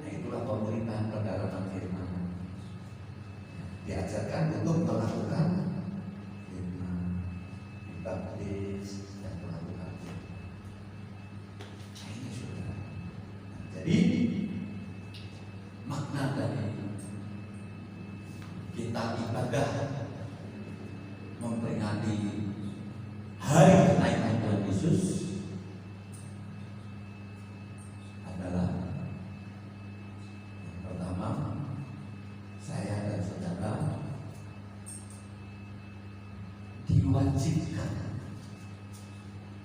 Nah, itulah pemerintahan pendalaman firman. Diajarkan untuk melakukan firman, dibaptis dan melakukan firman. Nah, ini saudara. Jadi makna dari kita ibadah memperingati hari kenaikan Tuhan Yesus adalah yang pertama, saya dan saudara diwajibkan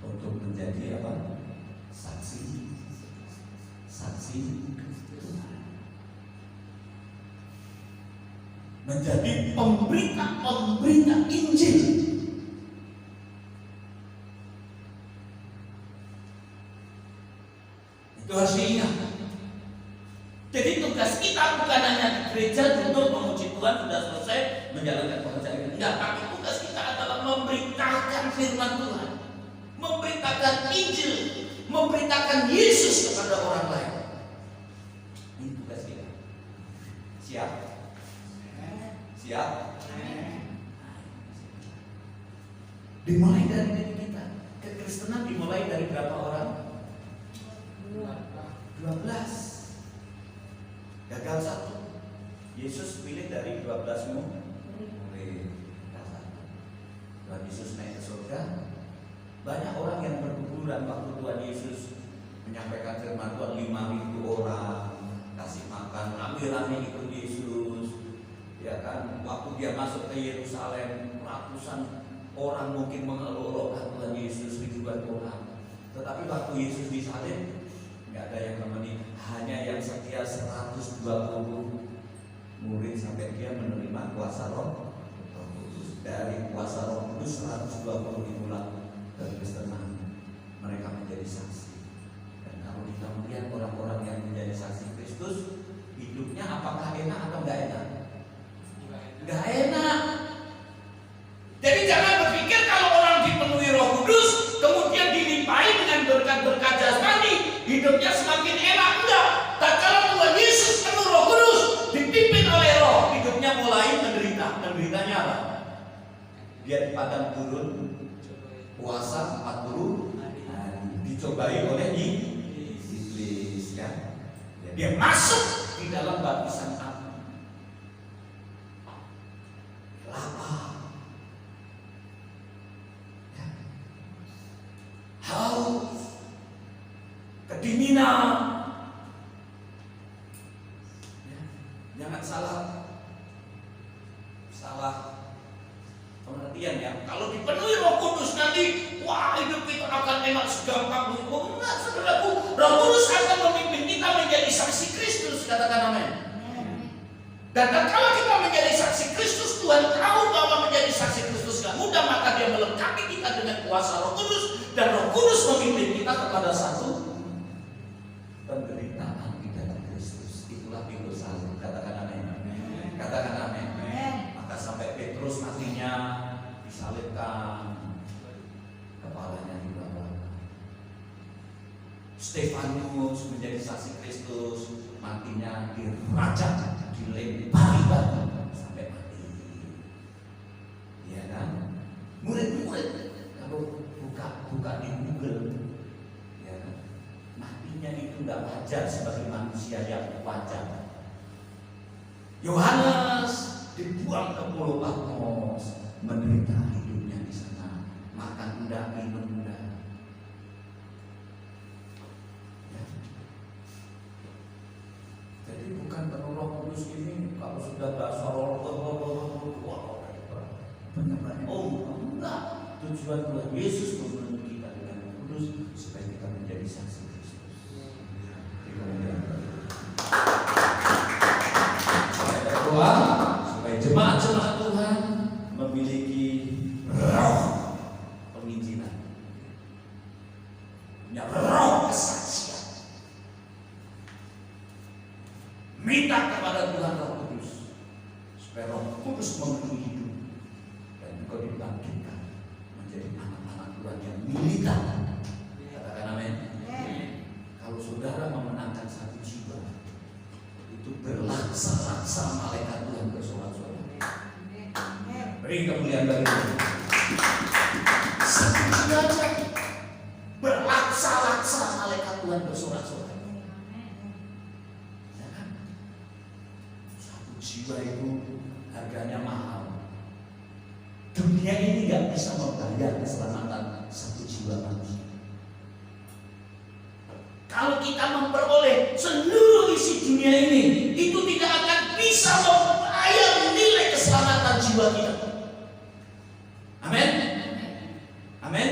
untuk menjadi apa? Saksi Tuhan. Menjadi pemberita Injil. Itu harus diingat. Jadi tugas kita bukan hanya di gereja untuk memuji Tuhan sudah selesai menjalankan pekerjaan kita. Enggak, tapi tugas kita adalah memberitakan firman Tuhan. Memberitakan memberitakan Injil, memberitakan Yesus kepada orang lain. Ini tugas kita. Siap? Siap? Dimulai dari diri kita. Kekristenan dimulai dari berapa orang? 12. Gagal 1. Yesus pilih dari 12 murid. Tuhan Yesus naik ke surga. Banyak orang yang berkuburan waktu Tuhan Yesus menyampaikan firman Tuhan. 5.000 orang kasih makan, rame-rame ikut Yesus. Ya kan, waktu dia masuk ke Yerusalem, ratusan orang mungkin mengeluh-eluhkan Tuhan Yesus, ribuan orang. Tetapi waktu Yesus disalib, nggak ada yang nemenin, hanya yang setia 120 murid sampai dia menerima kuasa Roh Kudus. Dari kuasa Roh Kudus 120 itulah kekristenan mereka menjadi saksi. Dan kalau kita melihat orang-orang yang menjadi saksi Kristus, hidupnya apakah enak atau nggak enak? Nggak enak. Jadi jangan berpikir kalau orang dipenuhi Roh Kudus kemudian dilimpahi dengan berkat-berkat jasmani hidupnya semakin enak. Enggak. Tak kalau Tuhan Yesus penuh Roh Kudus, dipimpin oleh Roh, hidupnya mulai menderita. Menderitanya apa? Dia di padang gurun puasa 40 hari, dicobai oleh iblis ya. Dia masuk di dalam baptisan api. Lapar. Haus, kedinginan. Ya, jangan salah pengertian ya. Kalau dipenuhi Roh Kudus nanti, wah hidup kita akan enak segampang itu. Enggak, saudaraku. Roh Kudus akan memimpin kita menjadi saksi Kristus. Katakan amin. Dan kalau kita menjadi saksi Kristus, Tuhan tahu bahwa menjadi saksi Kristus gak mudah, maka Dia melengkapi kita dengan kuasa Roh Kudus, dan Roh Kudus memimpin kita kepada satu penderitaan di dalam Kristus. Itulah pintu salib. Katakan amin. Katakan amin. Maka sampai Petrus matinya disalibkan, kepalanya dibawa. Stefanus menjadi saksi Kristus, matinya dirajam, dilempari batu sampai mati. Iya kan? Murid-murid kalau buka di Google, ya kan? Matinya itu nggak wajar sebagai manusia yang wajar. Yohanes dibuang ke Pulau Patmos, menderita hidupnya di sana, makan enggak, minum enggak. Ya. Jadi bukan penuh Roh Kudus ini kalau sudah bahasa Roh enggak. Tujuan Tuhan Yesus memenuhi kita dengan Roh Kudus supaya kita menjadi saksi Kristus. Kedua, supaya jemaat-jemaat Tuhan memiliki roh penginjilan, punya roh kesaksian. Minta kepada Tuhan Roh Kudus supaya Roh Kudus memenuhi hidup dan engkau dibangkitkan menjadi anak-anak Tuhan yang militan. Katakan amin. Kalau saudara memenangkan satu jiwa, itu berlaksa-laksa malaikat Tuhan bersorak-sorak. Beri kemuliaan bagi Tuhan. Satu jiwa saja berlaksa-laksa malaikat Tuhan bersorak-sorak. Ya kan? Satu jiwa itu harganya mahal. Dunia ini nggak bisa membayar keselamatan satu jiwa manusia. Kalau kita memperoleh seluruh isi dunia ini, itu tidak akan bisa membayar nilai keselamatan jiwa kita. Amin. Amin.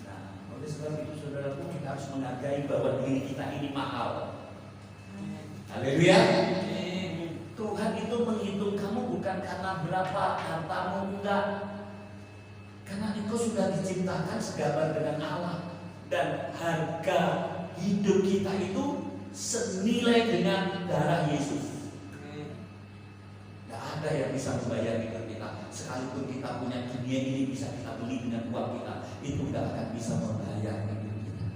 Nah, oleh sebab itu saudaraku, kita harus menghargai bahwa diri kita ini mahal. Haleluya. Tuhan itu menghitung kamu bukan karena berapa hartamu, enggak. Karena engkau sudah diciptakan segambar dengan Allah, dan harga hidup kita itu senilai dengan darah Yesus. Tidak ada yang bisa membayar hidup kita. kita. Sekalipun kita punya dunia ini bisa kita beli dengan uang kita, itu tidak akan bisa membayar hidup kita.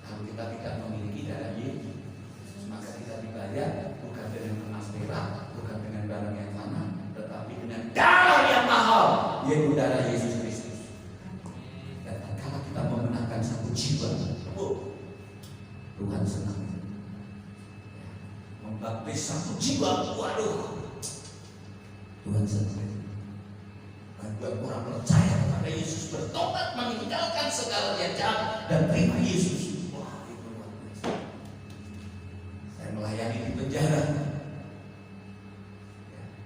Kalau kita tidak memiliki darah Yesus, maka kita dibayar bukan dengan emas perak, bukan dengan barang yang mana, tetapi dengan darah yang mahal, yaitu darah Yesus Kristus. Dan kalau kita memenangkan satu jiwa, Tuhan senang. Membaptis satu jiwa, waduh, Tuhan senang. Dan buat orang percaya kepada Yesus, bertobat, meninggalkan segala yang jahat dan terima Yesus. Wah, itu luar biasa. Saya melayani di penjara.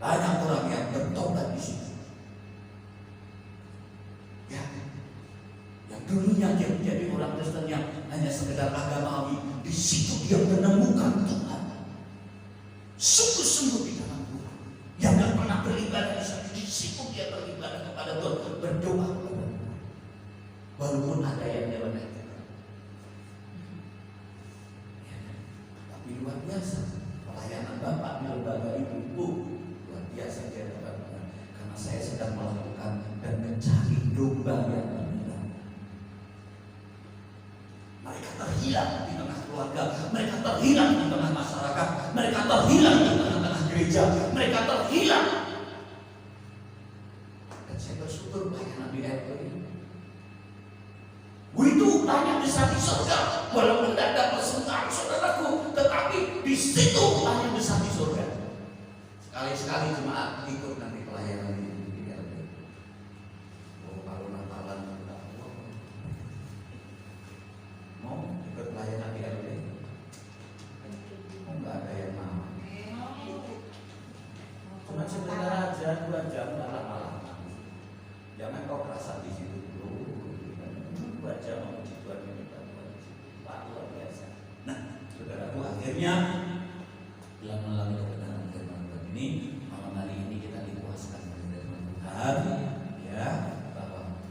Banyak orang yang bertobat di situ. Ya, yang dulunya dia menjadi orang Kristen yang hanya sekedar agamawi, di situ dia menemukan Tuhan. Sungguh-sungguh di dalam Tuhan. Yang tidak pernah beribadah di situ dia beribadah kepada Tuhan, berdoa kepada Tuhan. Walaupun ada yang nyeleneh. Ya, tapi luar biasa pelayanan Bapak di lembaga itu, luar biasa dia teman-teman. Karena saya sedang melakukan dan mencari domba yang terhilang. Mereka terhilang di tengah keluarga, mereka terhilang di tengah masyarakat, mereka terhilang di tengah-tengah gereja, mereka terhilang. Dan saya bersyukur pelayanan di RT ini. Itu banyak besar di surga, walaupun tidak dapat sementara saudaraku, tetapi di situ banyak besar di surga. Sekali-sekali jemaat ikut nanti pelayanan di RT. Oh, kalau Natalan tidak mau ikut pelayanan di RT, nggak ada yang mau. Cuma sebentar aja, 2 jam lama-lama. Jangan kau kerasa di situ dulu. 2 jam memuji Tuhan ini, Pak, luar biasa. Nah, saudaraku, akhirnya melalui kebenaran firman Tuhan ini, malam hari ini kita dipuaskan oleh firman Tuhan, ya, bahwa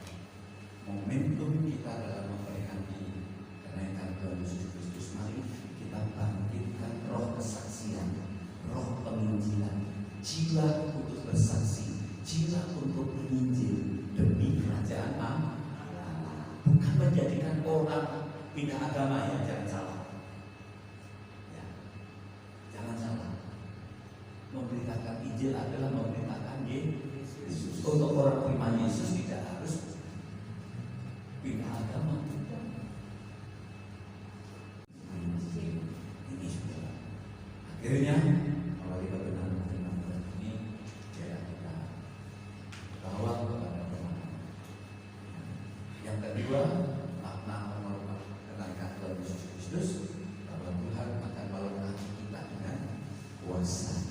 momentum kita dalam memperingati kenaikan Tuhan Yesus Kristus, mari kita bangkitkan roh kesaksian, roh penginjilan, jiwa untuk bersaksi, jiwa untuk menginjil demi kerajaan Allah. Bukan menjadikan orang pindah agama, ya, jangan salah. Ya, jangan salah. Memberitakan Injil adalah memberitakan Yesus. Untuk orang terima Yesus tidak harus pindah agama. Ini sudah. Akhirnya melalui kebenaran firman Tuhan ini, ya, kita bawa kepada teman. Yang kedua, makna kenaikan Tuhan Yesus Kristus, bahwa Tuhan akan melengkapi kita dengan kuasa.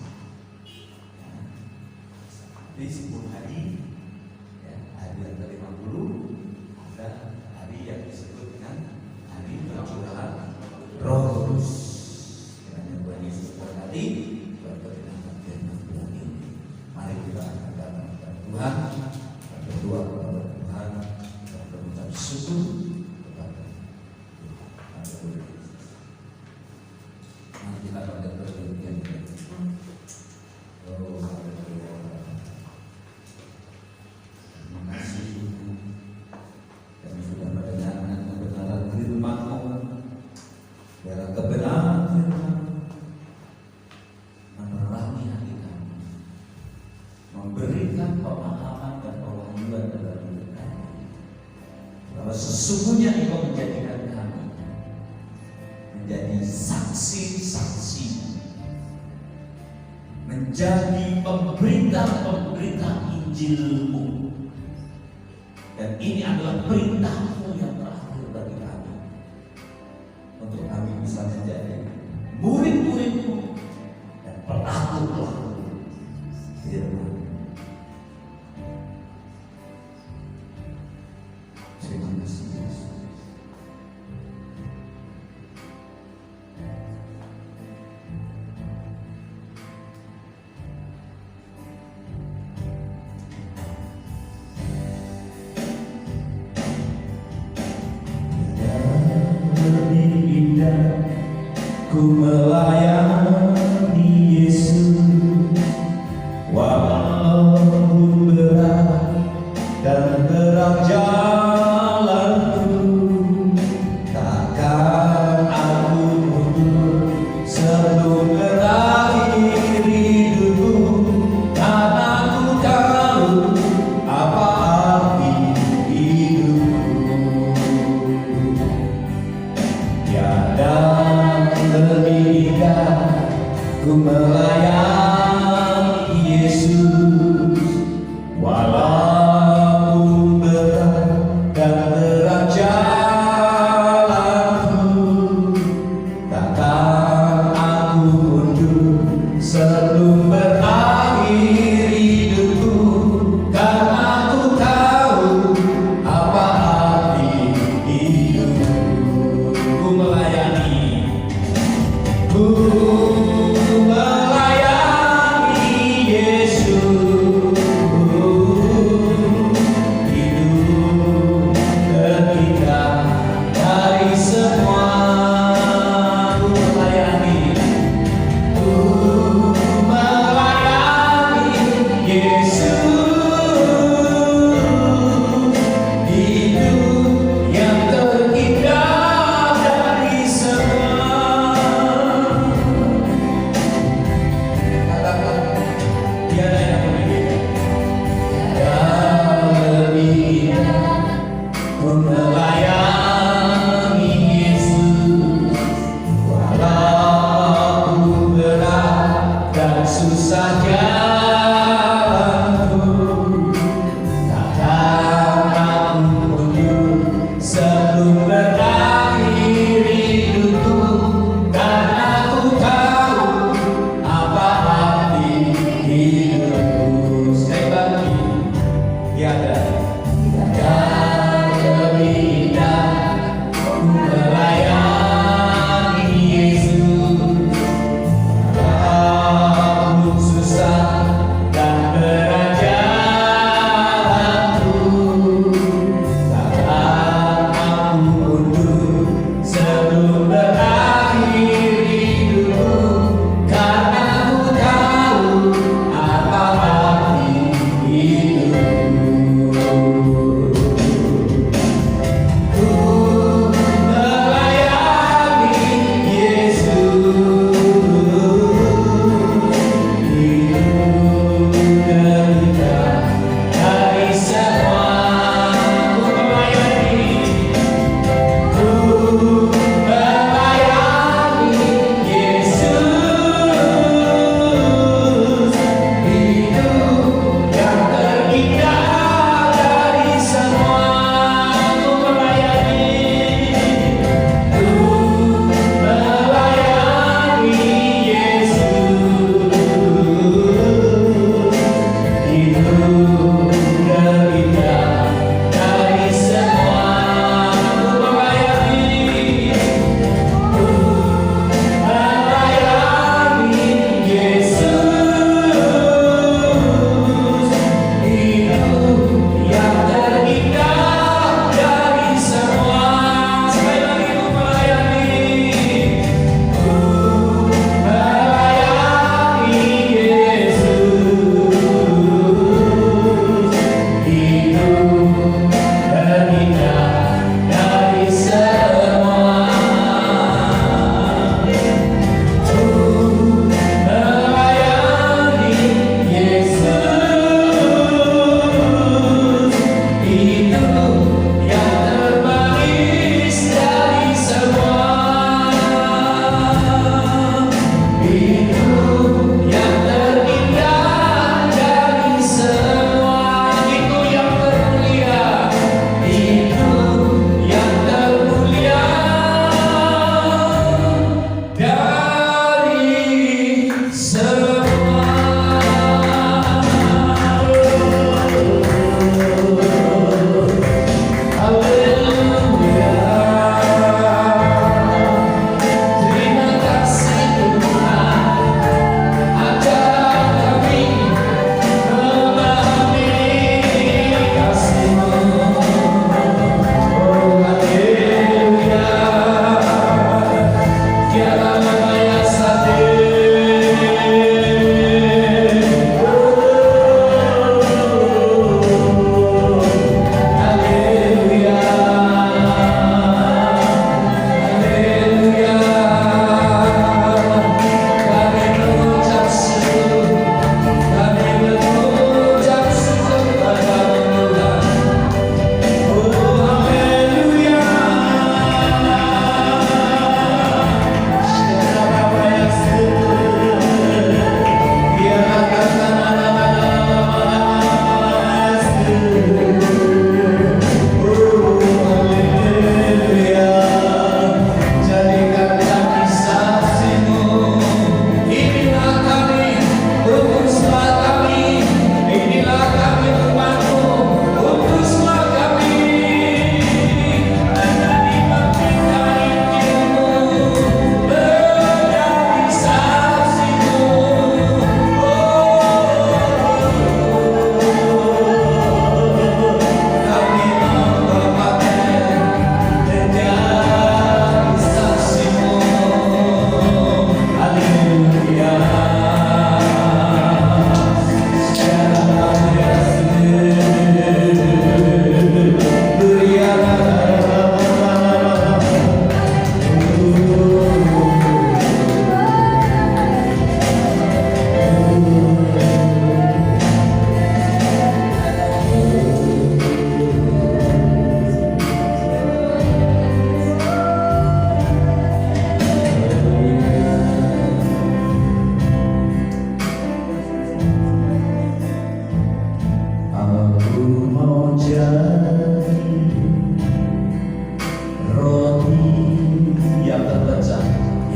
Di 10 hari, ya, hari yang ke-50, ada hari yang disebut dengan hari pencurahan Roh Kudus. Kiranya Tuhan Yesus berkati buat kebenaran firman Tuhan ini. Mari kita akan datang kepada Tuhan, berdoa kepada Tuhan, dan berucap syukur kepada Tuhan. Mari kita pada perjanjian ini. Oh, haleluya. Terima kasih kami sudah mendengarkan kebenaran firman-Mu. Biarlah kebenaran firman menerangi hati kami, memberikan pemahaman dan pewahyuan dalam hidup kami, bahwa sesungguhnya Engkau menjadikan kami menjadi saksi-saksi, menjadi pemberita-pemberita Injil-Mu. Dan ini adalah perintah-Mu yang terakhir bagi kami, untuk kami bisa menjadi murid-murid-Mu dan pelaku-pelaku firman. Terima kasih Yesus. Ku melayani Yesus, walau seberang jalanku, takkan aku mundur sebelum berakhir hidupku, karena ku tahu apa arti hidupku. Tiada lebih indah ku melayani Yesus, walaupun berat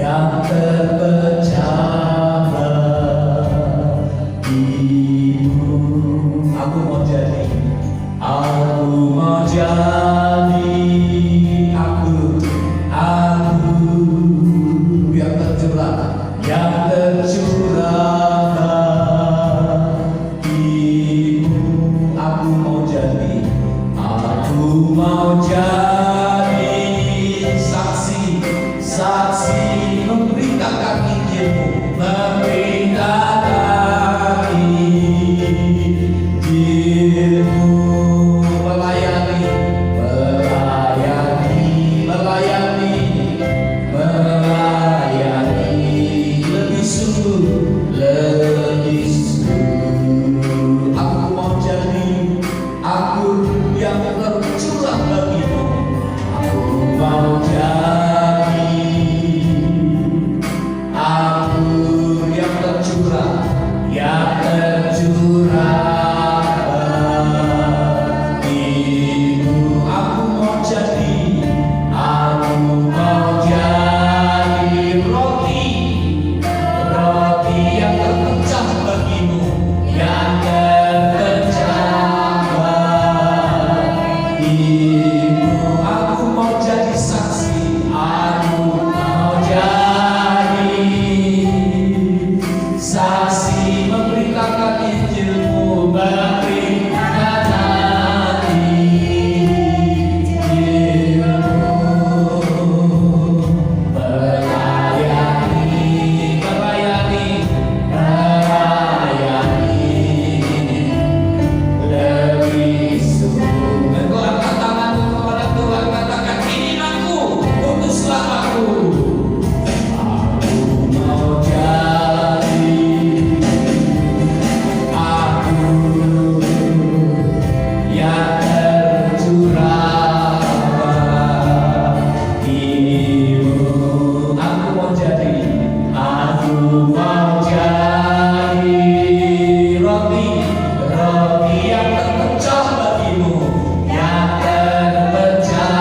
yang terpecah bagimu. Aku mau jadi, aku mau jadi, aku yang tercurah bagimu. Aku mau jadi, aku mau jadi saksi, saksi memberitakan Injilmu, memberitakan Injilmu, melayani, melayani, melayani, melayani lebih sungguh, lebih sungguh. Aku mau jadi, aku yang tercurah bagimu. Aku mau jadi, aku yang tercurah bagimu. Aku mau jadi, aku mau jadi roti, roti yang terpecah bagimu, yang terpecah bagimu. Aku mau jadi saksi, aku mau jadi saksi memberitakan Injilmu, memberitakan Injilmu, melayani, melayani, melayani lebih sungguh. Engkau angkat tanganmu kepada Tuhan, katakan, ini aku, utuslah aku. Aku mau jadi, aku yang tercurah bagimu. Aku mau jadi, aku mau jadi roti, roti yang terpecah bagimu, yang terpecah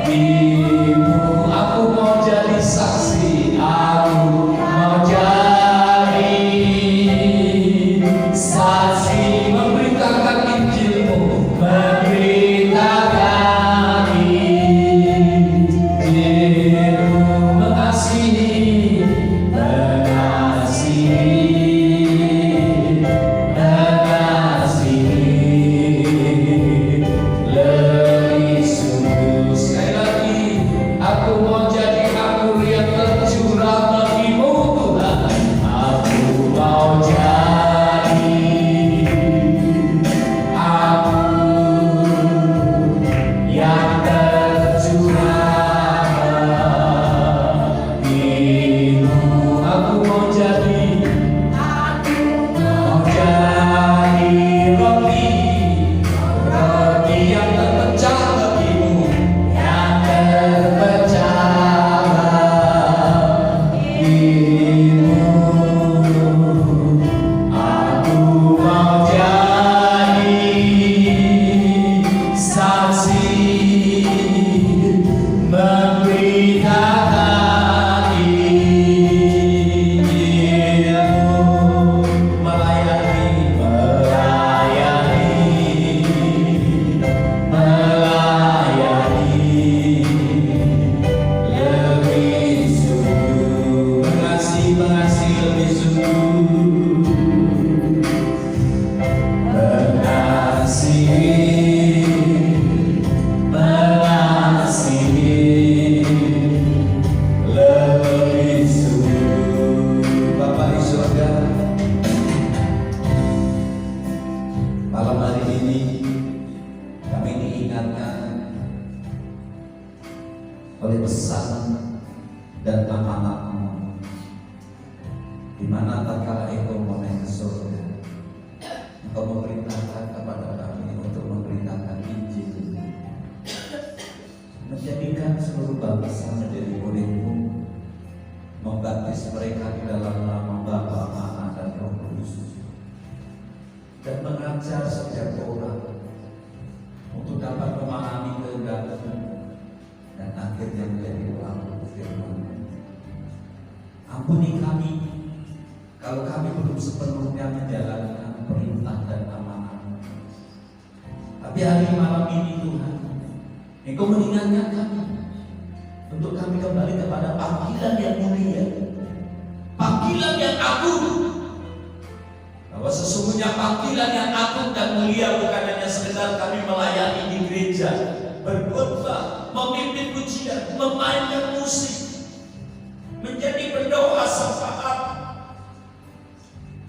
bagimu. Aku mau jadi saksi, aku mau jadi saksi memberitakan Injilmu, memberitakan Injilmu, mengasihi, mengasihi, mengasihi lebih sungguh. Sekali lagi, aku mau jadi, aku yang tercurah bagimu Tuhan. Aku mau jadi, aku yang tercurah bagimu. Aku mau jadi, mau jadi roti, roti yang terpecah bagimu, yang terpecah bagimu. Aku mau jadi saksi memberitakan Injilmu, melayani, melayani, melayani lebih sungguh, mengasihi, mengasihi lebih sungguh, mengasihi, mengasihi lebih sungguh. Bapa di surga, malam hari ini kami diingatkan oleh pesan dan amanat-Mu, di mana tatkala Engkau mau naik ke surga, Engkau memerintahkan kepada kami untuk memberitakan Injil, menjadikan seluruh bangsa menjadi murid-Mu, membaptis mereka di dalam nama Bapa, Anak, dan Roh Kudus, dan mengajar setiap orang untuk dapat memahami kehendak-Mu dan akhirnya menjadi orang Ampuni kami kalau kami belum sepenuhnya menjalankan perintah dan amanah-Mu. Tapi hari malam ini Tuhan, Engkau mengingatkan kami untuk kami kembali kepada panggilan yang mulia, panggilan yang agung. Bahwa sesungguhnya panggilan yang agung dan mulia bukan hanya sekedar kami melayani di gereja, berkhotbah, memimpin pujian, memainkan musik, menjadi pendoa syafaat.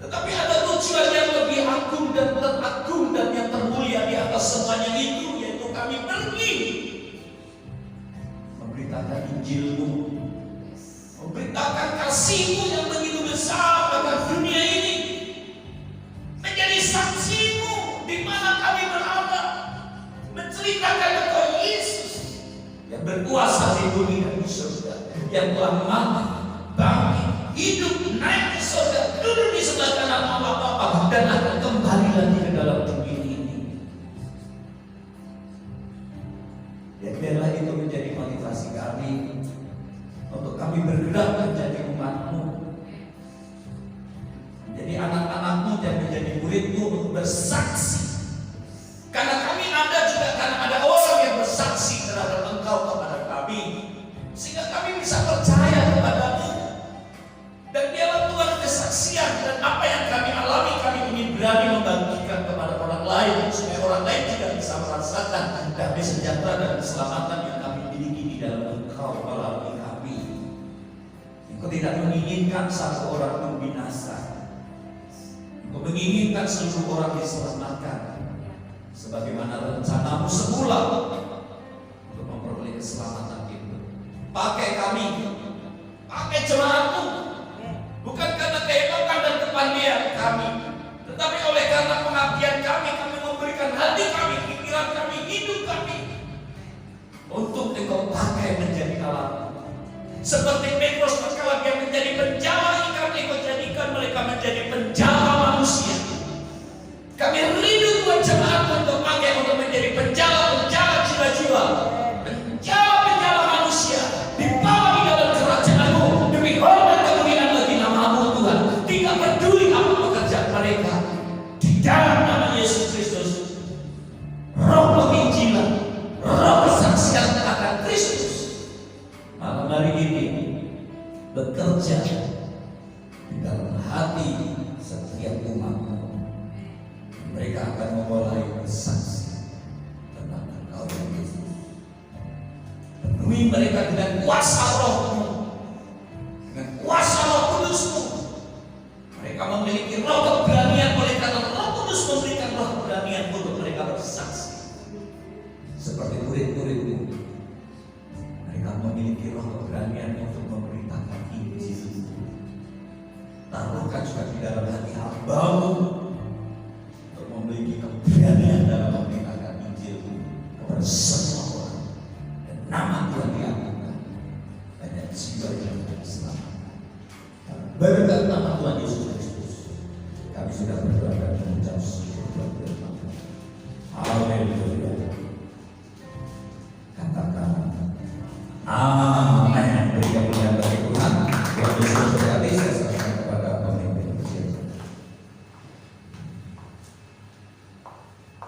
Tetapi ada tujuan yang lebih agung dan teragung dan yang termulia di atas semuanya itu, yaitu kami pergi memberitakan Injil-Mu, memberitakan kasih-Mu yang begitu besar akan dunia ini, menjadi saksi-Mu di mana kami berada, menceritakan tentang Yesus yang berkuasa di dunia dan di surga, yang telah mati, bangkit, hidup, naik ke surga, duduk di sebelah kanan Allah Bapa, dan akan kembali lagi ke dalam dunia ini. Dan biarlah itu menjadi motivasi kami untuk kami bergerak menjadi umat-Mu, menjadi anak-anak-Mu dan menjadi murid-Mu untuk bersaksi. Karena kami ada juga karena ada orang yang bersaksi terhadap Engkau kepada kami, sehingga kami bisa percaya kepada-Mu. Dan biarlah Tuhan kesaksian dan apa yang kami alami, kami ingin berani membagikan kepada orang lain, supaya orang lain juga bisa merasakan damai sejahtera dan keselamatan yang kami miliki di dalam Engkau melalui kami. Engkau tidak menginginkan satu orang pun binasa. Engkau menginginkan seluruh orang diselamatkan, sebagaimana rencana-Mu semula untuk memperoleh keselamatan itu. Pakai kami, pakai jemaat-Mu, bukan karena kehebatan dan kepandaian kami, tetapi oleh karena pengabdian kami, kami memberikan hati kami, pikiran kami, hidup kami untuk Engkau pakai menjadi alat. Seperti Petrus tatkala dia menjadi penjala ikan, Engkau jadikan mereka menjadi penjala manusia. Kami rindu Tuhan jemaat untuk pakai untuk menjadi penjala-penjala jiwa-jiwa, penjala-penjala manusia, dibawa di dalam kerajaan-Mu demi hormat kemuliaan bagi nama-Mu Tuhan. Tidak peduli apa pekerjaan mereka, di dalam nama Yesus Kristus, roh penginjilan, roh kesaksian akan Kristus malam hari ini bekerja di dalam hati setiap umat-Mu. Mereka akan memulai bersaksi tentang Engkau dan Yesus. Penuhi mereka dengan kuasa Roh-Mu, dengan kuasa Roh Kudus-Mu. Mereka memiliki roh keberanian oleh karena Roh Kudus memberikan roh keberanian untuk mereka bersaksi. Seperti murid-murid-Mu, mereka memiliki roh keberanian untuk memberitakan Injil. Taruhkan juga di dalam hati hamba-Mu untuk memiliki keberanian dalam memberitakan Injil kepada semua orang, dan nama Tuhan diagungkan, banyak jiwa yang diselamatkan. Berkat nama Tuhan Yesus Kristus, kami sudah berdoa dan mengucap syukur.